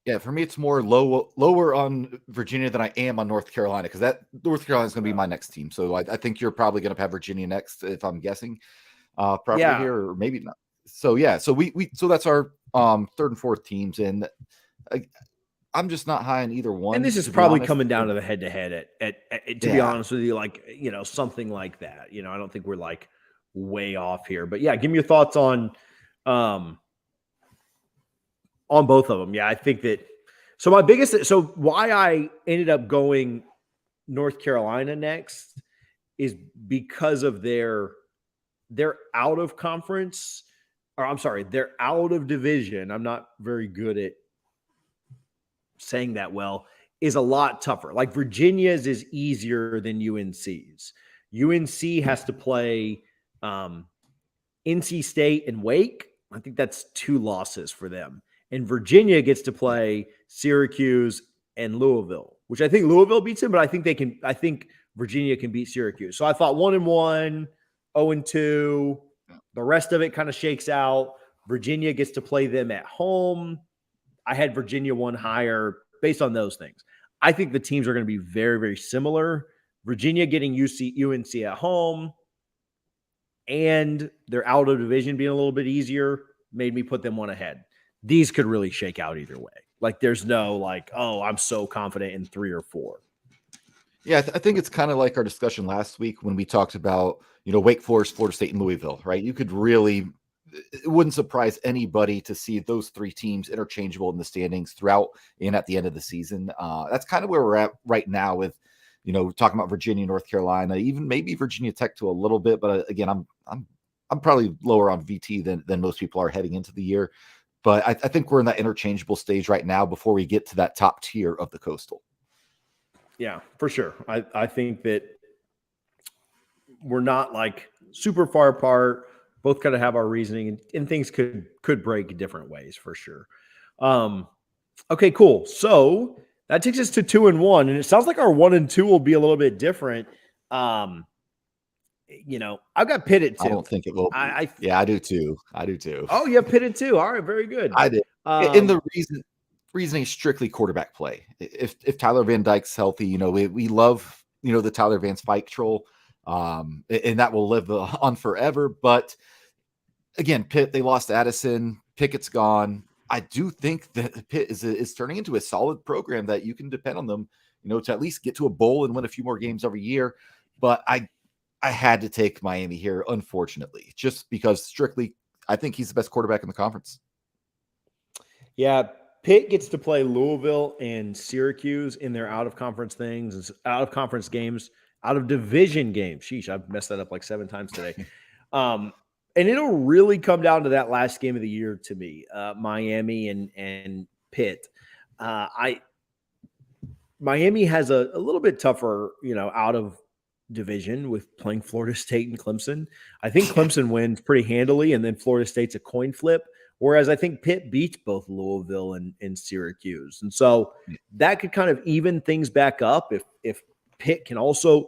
yeah, for me, it's more lower on Virginia than I am on North Carolina, because that North Carolina is going to be my next team. So I think you're probably going to have Virginia next, if I'm guessing, probably here, or maybe not. So so that's our 3rd and 4th teams, and I'm just not high on either one. And this is probably coming down to the head-to-head to be honest with you, like, something like that. I don't think we're like way off here, but yeah, give me your thoughts on both of them. Yeah, I think that. So why I ended up going North Carolina next is because of their out of conference, or I'm sorry, they're out of division. I'm not very good at saying that well, is a lot tougher. Like Virginia's is easier than UNC's. UNC has to play NC State and Wake. I think that's 2 losses for them. And Virginia gets to play Syracuse and Louisville, which I think Louisville beats them, but I think Virginia can beat Syracuse. So I thought 1-1, 0-2. The rest of it kind of shakes out. Virginia gets to play them at home. I had Virginia 1 higher based on those things. I think the teams are going to be very, very similar. Virginia getting UNC at home, and they're out of division being a little bit easier made me put them one ahead. These could really shake out either way. Like there's no like, oh, I'm so confident in 3 or 4. Yeah, I think it's kind of like our discussion last week when we talked about, Wake Forest, Florida State, and Louisville, right? You could really, it wouldn't surprise anybody to see those 3 teams interchangeable in the standings throughout and at the end of the season. That's kind of where we're at right now with, talking about Virginia, North Carolina, even maybe Virginia Tech to a little bit. But again, I'm probably lower on VT than most people are heading into the year. But I think we're in that interchangeable stage right now before we get to that top tier of the Coastal. Yeah, for sure. I think that we're not like super far apart. Both kind of have our reasoning, and things could break different ways for sure. Okay, cool. So that takes us to 2-1, and it sounds like our 1 and 2 will be a little bit different. I've got Pitt at 2. I don't think it will be. Yeah, I do too. Oh, you have Pitt at 2. All right, very good. I did. In the reasoning is strictly quarterback play. If Tyler Van Dyke's healthy, we love, the Tyler Van Spike troll, and that will live on forever. But again, Pitt, they lost Addison. Pickett's gone. I do think that Pitt is turning into a solid program that you can depend on them, to at least get to a bowl and win a few more games every year. But I had to take Miami here, unfortunately, just because strictly, I think he's the best quarterback in the conference. Yeah, Pitt gets to play Louisville and Syracuse in their out-of-conference things, out-of-conference games, out-of-division games. Sheesh, I've messed that up like 7 times today. And it'll really come down to that last game of the year to me, Miami and Pitt. Miami has a little bit tougher, out-of-division with playing Florida State and Clemson. I think Clemson wins pretty handily, and then Florida State's a coin flip. Whereas I think Pitt beats both Louisville and Syracuse. And so that could kind of even things back up if Pitt can also,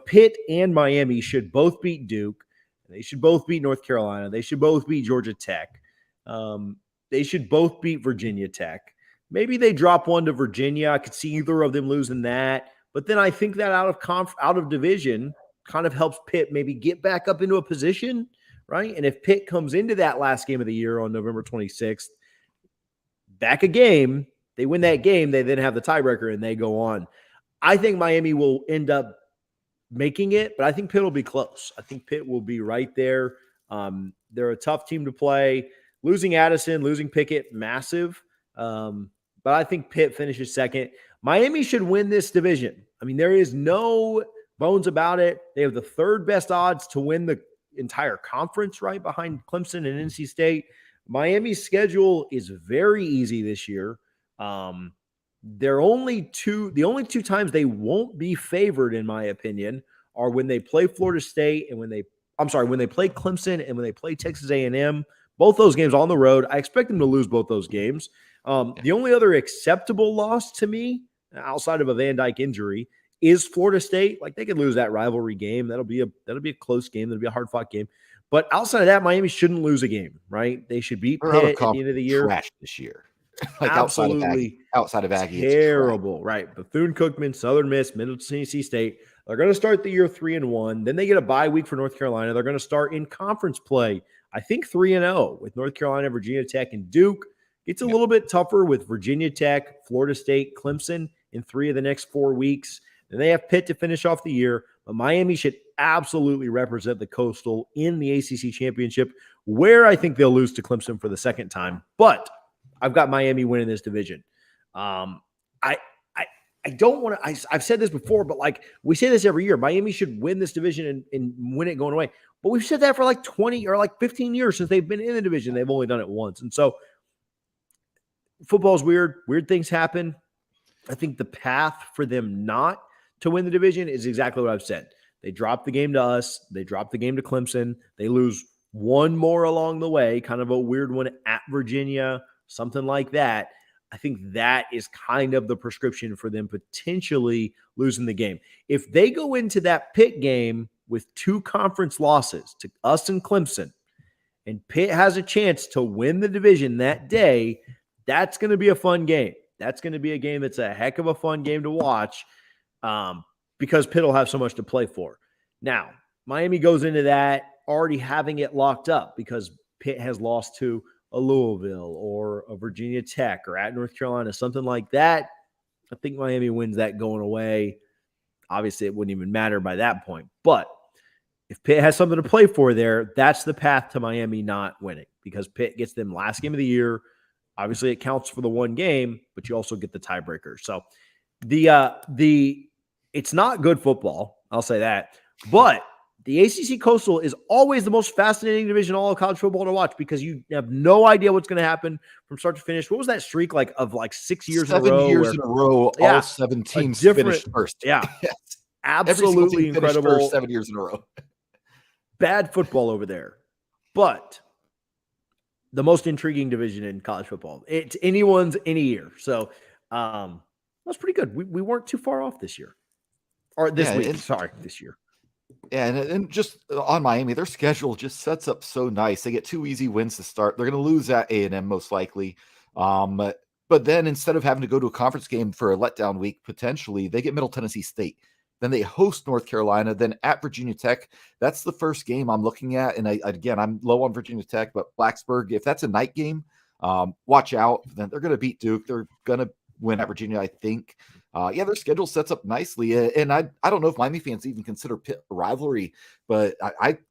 Pitt and Miami should both beat Duke. They should both beat North Carolina. They should both beat Georgia Tech. They should both beat Virginia Tech. Maybe they drop one to Virginia. I could see either of them losing that. But then I think that out of division kind of helps Pitt maybe get back up into a position, right? And if Pitt comes into that last game of the year on November 26th, back a game, they win that game, they then have the tiebreaker and they go on. I think Miami will end up making it, but I think Pitt will be close. I think Pitt will be right there. They're a tough team to play. Losing Addison, losing Pickett, massive. But I think Pitt finishes second. Miami should win this division. I mean, there is no bones about it. They have the 3rd best odds to win the entire conference, right behind Clemson and NC State. Miami's schedule is very easy this year. The only 2 times they won't be favored, in my opinion, are when they play Florida State and when they play Clemson and when they play Texas A&M. Both those games on the road. I expect them to lose both those games. The only other acceptable loss to me, outside of a Van Dyke injury, is Florida State. Like they could lose that rivalry game. That'll be a close game. That'll be a hard-fought game. But outside of that, Miami shouldn't lose a game, right? They should beat Pitt at the end of the year. Trash this year. Like absolutely outside of Aggie, terrible, right? Bethune-Cookman, Southern Miss, Middle Tennessee State. They're going to start the year 3-1. Then they get a bye week for North Carolina. They're going to start in conference play, I think 3-0 with North Carolina, Virginia Tech, and Duke. It's a little bit tougher with Virginia Tech, Florida State, Clemson in 3 of the next 4 weeks. Then they have Pitt to finish off the year. But Miami should absolutely represent the Coastal in the ACC Championship, where I think they'll lose to Clemson for the 2nd time. But I've got Miami winning this division. I don't want to. I've said this before, but like we say this every year. Miami should win this division and win it going away. But we've said that for like 20 or like 15 years since they've been in the division. They've only done it once, and so football's weird. Weird things happen. I think the path for them not to win the division is exactly what I've said. They drop the game to us. They drop the game to Clemson. They lose one more along the way, kind of a weird one at Virginia, something like that. I think that is kind of the prescription for them potentially losing the game. If they go into that Pitt game with 2 conference losses to us and Clemson, and Pitt has a chance to win the division that day, that's going to be a fun game. That's going to be a game that's a heck of a fun game to watch because Pitt will have so much to play for. Now, Miami goes into that already having it locked up because Pitt has lost to a Louisville or a Virginia Tech or at North Carolina, something like that, I think Miami wins that going away. Obviously, it wouldn't even matter by that point. But if Pitt has something to play for there, that's the path to Miami not winning because Pitt gets them last game of the year. Obviously, it counts for the one game, but you also get the tiebreaker. So it's not good football. I'll say that. But the ACC Coastal is always the most fascinating division in all of college football to watch because you have no idea what's going to happen from start to finish. What was that streak like of like 6 years in a row? 7 years in a row, all 7 teams finished first. Yeah, yes. Absolutely incredible. First 7 years in a row. Bad football over there, but the most intriguing division in college football. It's anyone's any year. So that's pretty good. We weren't too far off this year. Or this week. Sorry, this year. Yeah, and just on Miami, their schedule just sets up so nice. They get 2 easy wins to start. They're going to lose at A&M most likely. But then instead of having to go to a conference game for a letdown week, potentially, they get Middle Tennessee State. Then they host North Carolina, then at Virginia Tech. That's the first game I'm looking at. And I'm low on Virginia Tech, but Blacksburg, if that's a night game, watch out. Then they're going to beat Duke. They're going to win at Virginia, I think. Their schedule sets up nicely. And I don't know if Miami fans even consider Pitt a rivalry, but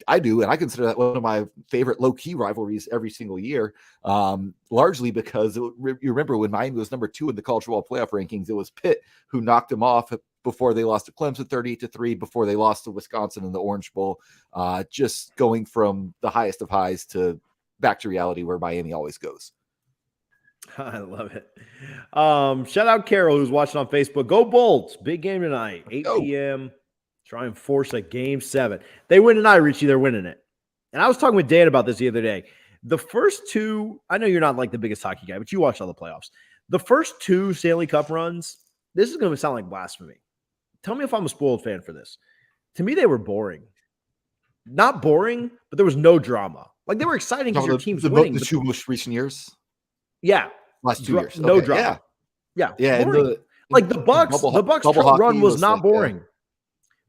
I do. And I consider that one of my favorite low-key rivalries every single year, largely because you remember when Miami was number 2 in the college football playoff rankings, it was Pitt who knocked them off before they lost to Clemson 38-3, before they lost to Wisconsin in the Orange Bowl, just going from the highest of highs to back to reality where Miami always goes. I love it. Shout out Carol who's watching on Facebook. Go Bolts. Big game tonight, 8 p.m. Try and force a game 7. They win tonight, Richie. They're winning it. And I was talking with Dan about this the other day. The first 2, I know you're not like the biggest hockey guy, but you watch all the playoffs. The first 2 Stanley Cup runs, this is going to sound like blasphemy. Tell me if I'm a spoiled fan for this. To me, they were boring. Not boring, but there was no drama. Like, they were exciting because your team's winning. The 2 most recent years? Yeah. Last 2 years. No drama. Yeah. The Bucks run was not boring.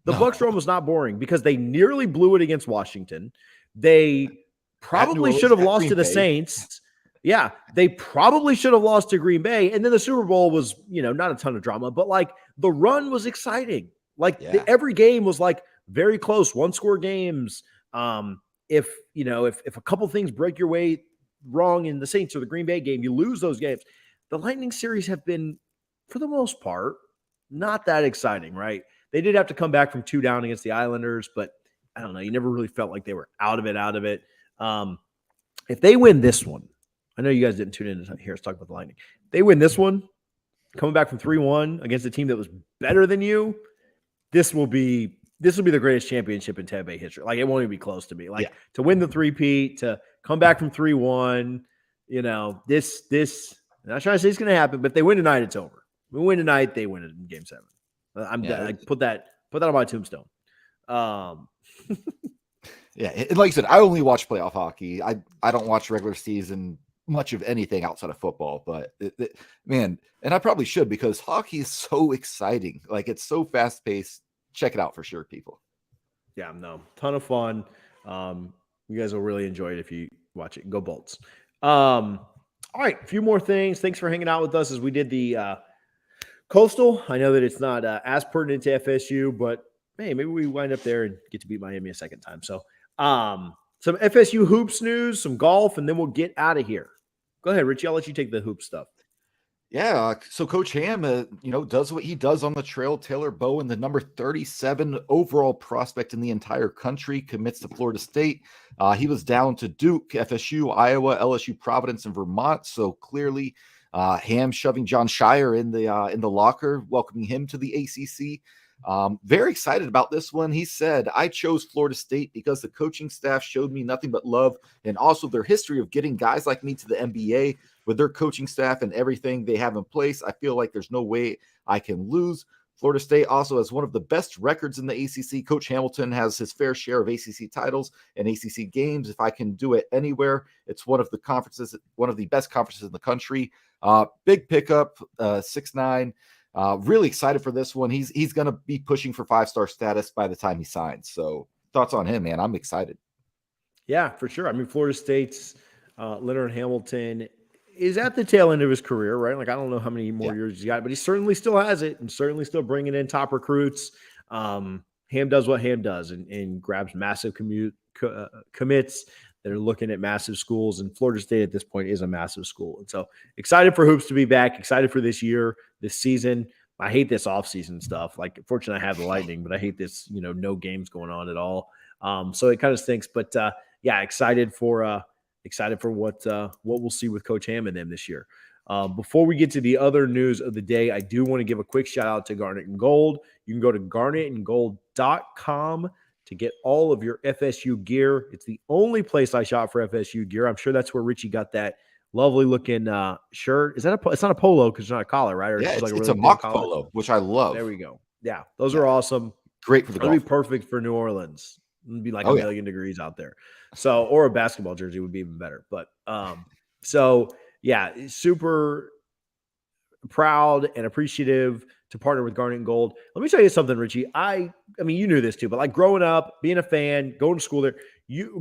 The Bucks run was not boring because they nearly blew it against Washington. They probably should have lost to the Saints. Yeah. They probably should have lost to Green Bay. And then the Super Bowl was, not a ton of drama, but like the run was exciting. Like every game was like very close, 1-score games. If a couple things break your way wrong in the Saints or the Green Bay game, you lose those games. The Lightning series have been, for the most part, not that exciting, right? They did have to come back from 2 down against the Islanders, but I don't know. You never really felt like they were out of it. If they win this one, I know you guys didn't tune in to hear us talk about the Lightning. If they win this one, coming back from 3-1 against a team that was better than you, this will be the greatest championship in Tampa Bay history. Like, it won't even be close to me. Like, to win the 3-peat, to come back from 3-1, this. I'm not trying to say it's going to happen, but if they win tonight, it's over. We win tonight, they win it in Game 7. I put that on my tombstone. And like I said, I only watch playoff hockey. I don't watch regular season much of anything outside of football, but man, and I probably should because hockey is so exciting. Like, it's so fast paced. Check it out for sure, people. Yeah, no, ton of fun. You guys will really enjoy it if you watch it. Go Bolts. All right, a few more things. Thanks for hanging out with us as we did the Coastal. I know that it's not as pertinent to FSU, but hey, maybe we wind up there and get to beat Miami a second time. So some FSU hoops news, some golf, and then we'll get out of here. Go ahead, Richie. I'll let you take the hoop stuff. Yeah, so Coach Ham, does what he does on the trail. Taylor Bowen, the number 37 overall prospect in the entire country, commits to Florida State. He was down to Duke, FSU, Iowa, LSU, Providence, and Vermont. So clearly, Ham shoving John Shire in the locker, welcoming him to the ACC. Very excited about this one. He said, I chose Florida State because the coaching staff showed me nothing but love, and also their history of getting guys like me to the NBA with their coaching staff and everything they have in place. I feel like there's no way I can lose. Florida State also has one of the best records in the ACC. Coach Hamilton has his fair share of ACC titles and ACC games. If I can do it anywhere, it's one of the best conferences in the country. Big pickup, 6'9". Really excited for this one. He's going to be pushing for 5-star status by the time he signs. So thoughts on him, man? I'm excited. Yeah, for sure. I mean, Florida State's Leonard Hamilton is at the tail end of his career, right? Like, I don't know how many more years he's got, but he certainly still has it and certainly still bringing in top recruits. Ham does what Ham does and grabs massive commits that are looking at massive schools. And Florida State at this point is a massive school. And so excited for hoops to be back, excited for this year, this season. I hate this offseason stuff. Like, fortunately, I have the Lightning, but I hate this, no games going on at all. So it kind of stinks. But yeah, excited for what we'll see with Coach Ham and them this year. Before we get to the other news of the day, I do want to give a quick shout out to Garnet and Gold. You can go to garnetandgold.com to get all of your FSU gear. It's the only place I shop for FSU gear. I'm sure that's where Richie got that lovely looking shirt. Is that it's not a polo because it's not a collar, right? Or yeah, it's a mock polo, which I love. There we go. Yeah, those are awesome. Great for the golf. It'd be perfect for New Orleans. It'd be like a million degrees out there. So, or a basketball jersey would be even better. But so yeah, super proud and appreciative to partner with Garnet and Gold. Let me tell you something, Richie. I mean, you knew this too, but like growing up, being a fan, going to school there,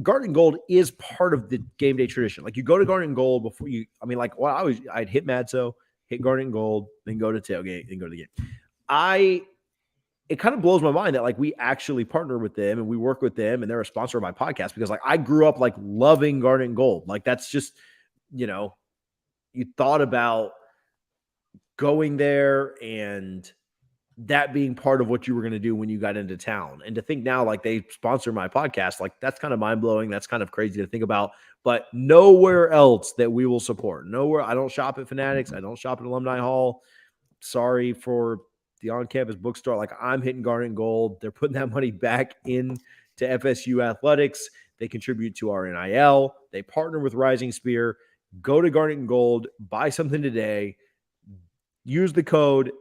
Garnet and Gold is part of the game day tradition. Like, you go to Garnet and Gold before I'd hit Madso, hit Garnet and Gold, then go to tailgate, then go to the game. It kind of blows my mind that like we actually partner with them and we work with them and they're a sponsor of my podcast, because like I grew up like loving Garnet and Gold. Like, that's just, you thought about going there and that being part of what you were going to do when you got into town. And to think now, like, they sponsor my podcast, like, that's kind of mind blowing. That's kind of crazy to think about, but nowhere else that we will support. Nowhere. I don't shop at Fanatics. I don't shop at Alumni Hall. Sorry for the on-campus bookstore. Like, I'm hitting Garnet and Gold. They're putting that money back into FSU Athletics. They contribute to our NIL. They partner with Rising Spear. Go to Garnet and Gold, buy something today. Use the code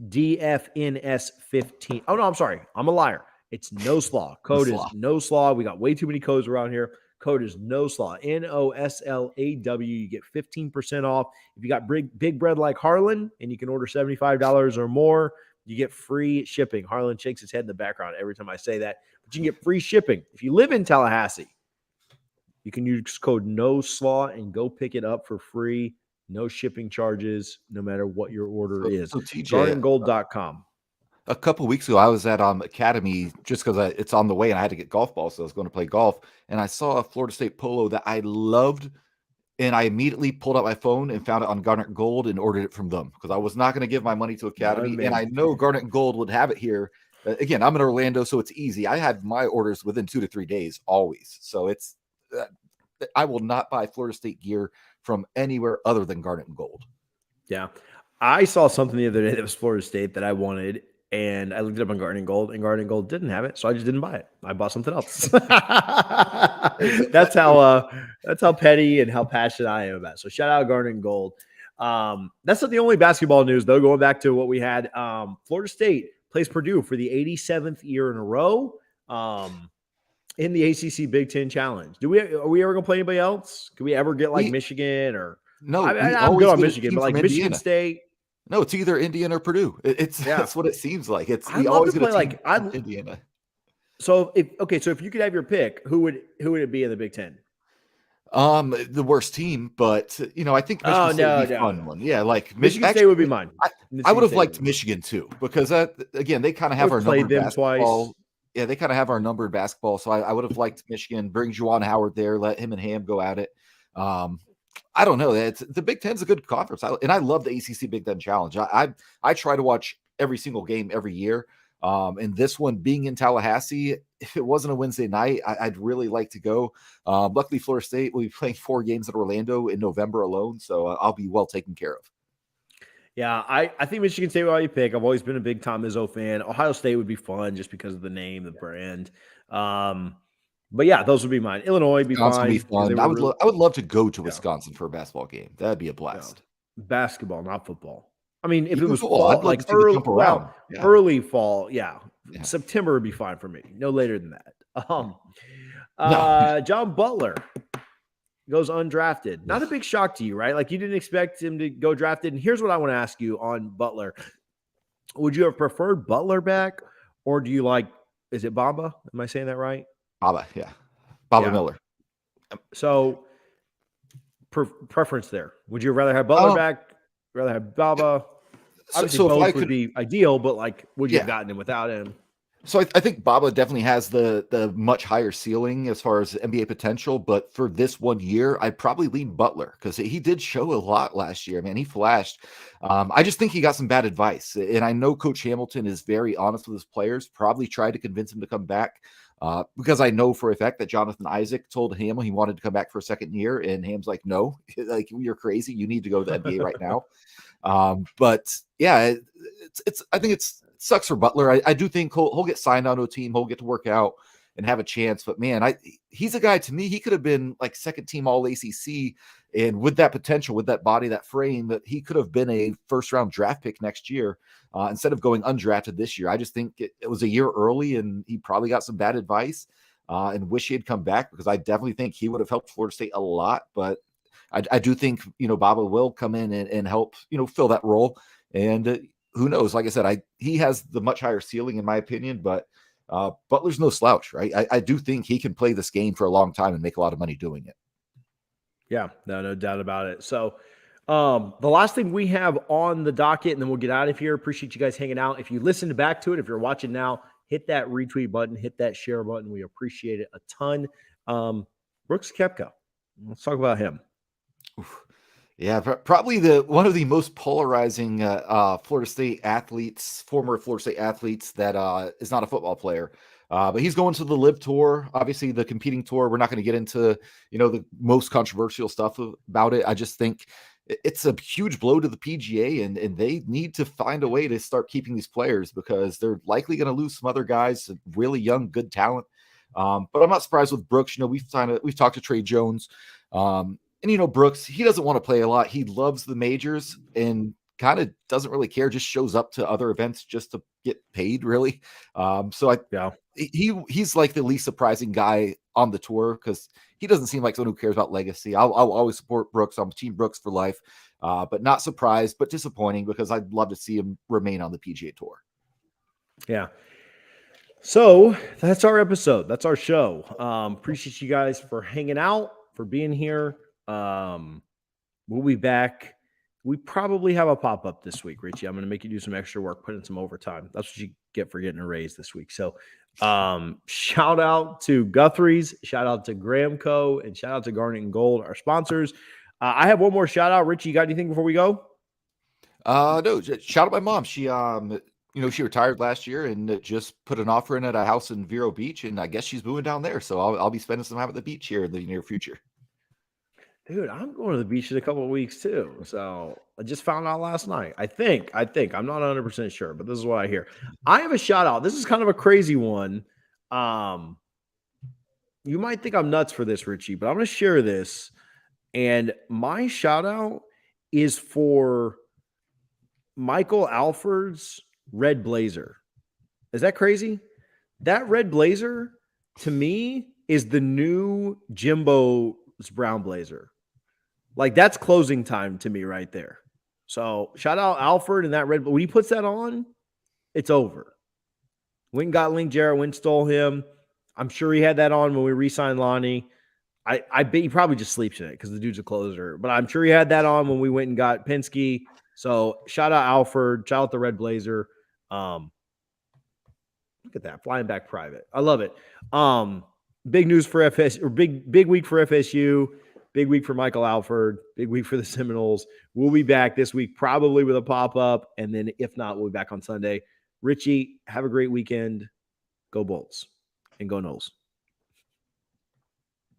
DFNS15. Oh, no, I'm sorry. I'm a liar. It's No Slaw. Code is No Slaw. We got way too many codes around here. Code is No Slaw. NOSLAW. You get 15% off. If you got big bread like Harlan and you can order $75 or more, you get free shipping. Harlan shakes his head in the background every time I say that. But you can get free shipping. If you live in Tallahassee, you can use code No Slaw and go pick it up for free. No shipping charges, no matter what your order is. So TJ, garnetandgold.com. A couple of weeks ago, I was at Academy just because it's on the way and I had to get golf balls, so I was going to play golf. And I saw a Florida State polo that I loved, and I immediately pulled out my phone and found it on Garnet and Gold and ordered it from them because I was not going to give my money to Academy. And I know Garnet and Gold would have it here. Again, I'm in Orlando, so it's easy. I had my orders within 2 to 3 days always. So it's I will not buy Florida State gear from anywhere other than Garnet and Gold. Yeah. I saw something the other day that was Florida State that I wanted, and I looked it up on Garnet and Gold, and Garnet and Gold didn't have it, so I just didn't buy it. I bought something else. That's how petty and how passionate I am about it. So shout out Garnet and Gold. That's not the only basketball news, though. Going back to what we had, Florida State plays Purdue for the 87th year in a row. In the ACC Big Ten Challenge. Are we ever going to play anybody else? Can we ever get like Michigan or no? I'm good on Michigan, but like Michigan State. No, it's either Indiana or Purdue. That's what it seems like. We always get like Indiana. So if you could have your pick, who would it be in the Big Ten? The worst team, but I think Michigan State would be a fun one. Yeah, like Michigan State would be mine. I would have liked Michigan too, because again, they kind of have our numbered basketball. Twice. Yeah, they kind of have our numbered basketball, so I would have liked Michigan. Bring Juwan Howard there, let him and Ham go at it. I don't know. The Big Ten's a good conference, and I love the ACC Big Ten Challenge. I try to watch every single game every year. And this one being in Tallahassee, if it wasn't a Wednesday night, I'd really like to go. Luckily, Florida State will be playing 4 games at Orlando in November alone, so I'll be well taken care of. Yeah, I think Michigan State would be pick. I've always been a big Tom Izzo fan. Ohio State would be fun just because of the name, the brand. But yeah, those would be mine. Illinois would be fun. Would be fun. I would love to go to Wisconsin for a basketball game. That'd be a blast. Yeah. Basketball, not football. I mean, if it was fall, like early fall, yeah. September would be fine for me. No later than that. John Butler goes undrafted. Not a big shock to you, right? Like, you didn't expect him to go drafted. And here's what I want to ask you on Butler. Would you have preferred Butler back, or do you like, is it Bamba? Am I saying that right? Baba, yeah. Baba Miller. So preference there? Would you rather have Butler back? Rather have Baba? Obviously, both would be ideal, but like, would you have gotten him without him? So I think Baba definitely has the much higher ceiling as far as NBA potential, but for this 1 year, I'd probably lean Butler because he did show a lot last year. Man, he flashed. I just think he got some bad advice, and I know Coach Hamilton is very honest with his players. Probably tried to convince him to come back because I know for a fact that Jonathan Isaac told Ham he wanted to come back for a second year, and Ham's like, "No, like you're crazy. You need to go to the NBA right now." But yeah, I think it sucks for Butler. I do think he'll get signed onto a team. He'll get to work out and have a chance. But man, he's a guy to me. He could have been like second team All ACC, and with that potential, with that body, that frame, that he could have been a first round draft pick next year instead of going undrafted this year. I just think it was a year early, and he probably got some bad advice and wish he had come back because I definitely think he would have helped Florida State a lot. But I do think, Baba will come in and help, fill that role. And who knows? Like I said, he has the much higher ceiling in my opinion, but Butler's no slouch, right? I do think he can play this game for a long time and make a lot of money doing it. Yeah, no doubt about it. So the last thing we have on the docket, and then we'll get out of here. Appreciate you guys hanging out. If you listened back to it, if you're watching now, hit that retweet button, hit that share button. We appreciate it a ton. Brooks Koepka. Let's talk about him. Yeah, probably one of the most polarizing Florida State athletes, former Florida State athletes that is not a football player. But he's going to the LIV Tour, obviously the competing tour. We're not going to get into, the most controversial stuff about it. I just think it's a huge blow to the PGA, and they need to find a way to start keeping these players because they're likely going to lose some other guys, really young, good talent. But I'm not surprised with Brooks. We've talked to Trey Jones. And Brooks, he doesn't want to play a lot. He loves the majors and kind of doesn't really care, just shows up to other events just to get paid, really. He's like the least surprising guy on the tour because he doesn't seem like someone who cares about legacy. I'll always support Brooks. I'm Team Brooks for life, but not surprised, but disappointing because I'd love to see him remain on the PGA Tour. Yeah. So that's our episode. That's our show. Appreciate you guys for hanging out, for being here. We'll be back. We probably have a pop-up this week, Richie. I'm going to make you do some extra work, put in some overtime. That's what you get for getting a raise this week. So shout out to Guthrie's, shout out to Graham Co., and shout out to Garnet and Gold, our sponsors. I have one more shout out. Richie, you got anything before we go? No, shout out my mom. She she retired last year and just put an offer in at a house in Vero Beach, and I guess she's moving down there. So I'll be spending some time at the beach here in the near future. Dude, I'm going to the beach in a couple of weeks too. So I just found out last night. I think I'm not 100% sure, but this is what I hear. I have a shout out. This is kind of a crazy one. You might think I'm nuts for this, Richie, but I'm going to share this. And my shout out is for Michael Alford's red blazer. Is that crazy? That red blazer to me is the new Jimbo's brown blazer. Like that's closing time to me right there. So shout out Alford and that red. When he puts that on, it's over. Went and got Link Jarrett, went and stole him. I'm sure he had that on when we re-signed Lonnie. I bet he probably just sleeps in it because the dude's a closer. But I'm sure he had that on when we went and got Penske. So shout out Alford. Shout out the red blazer. Look at that. Flying back private. I love it. Big news for FSU, or big week for FSU. Big week for Michael Alford. Big week for the Seminoles. We'll be back this week probably with a pop-up. And then if not, we'll be back on Sunday. Richie, have a great weekend. Go Bolts and go Noles.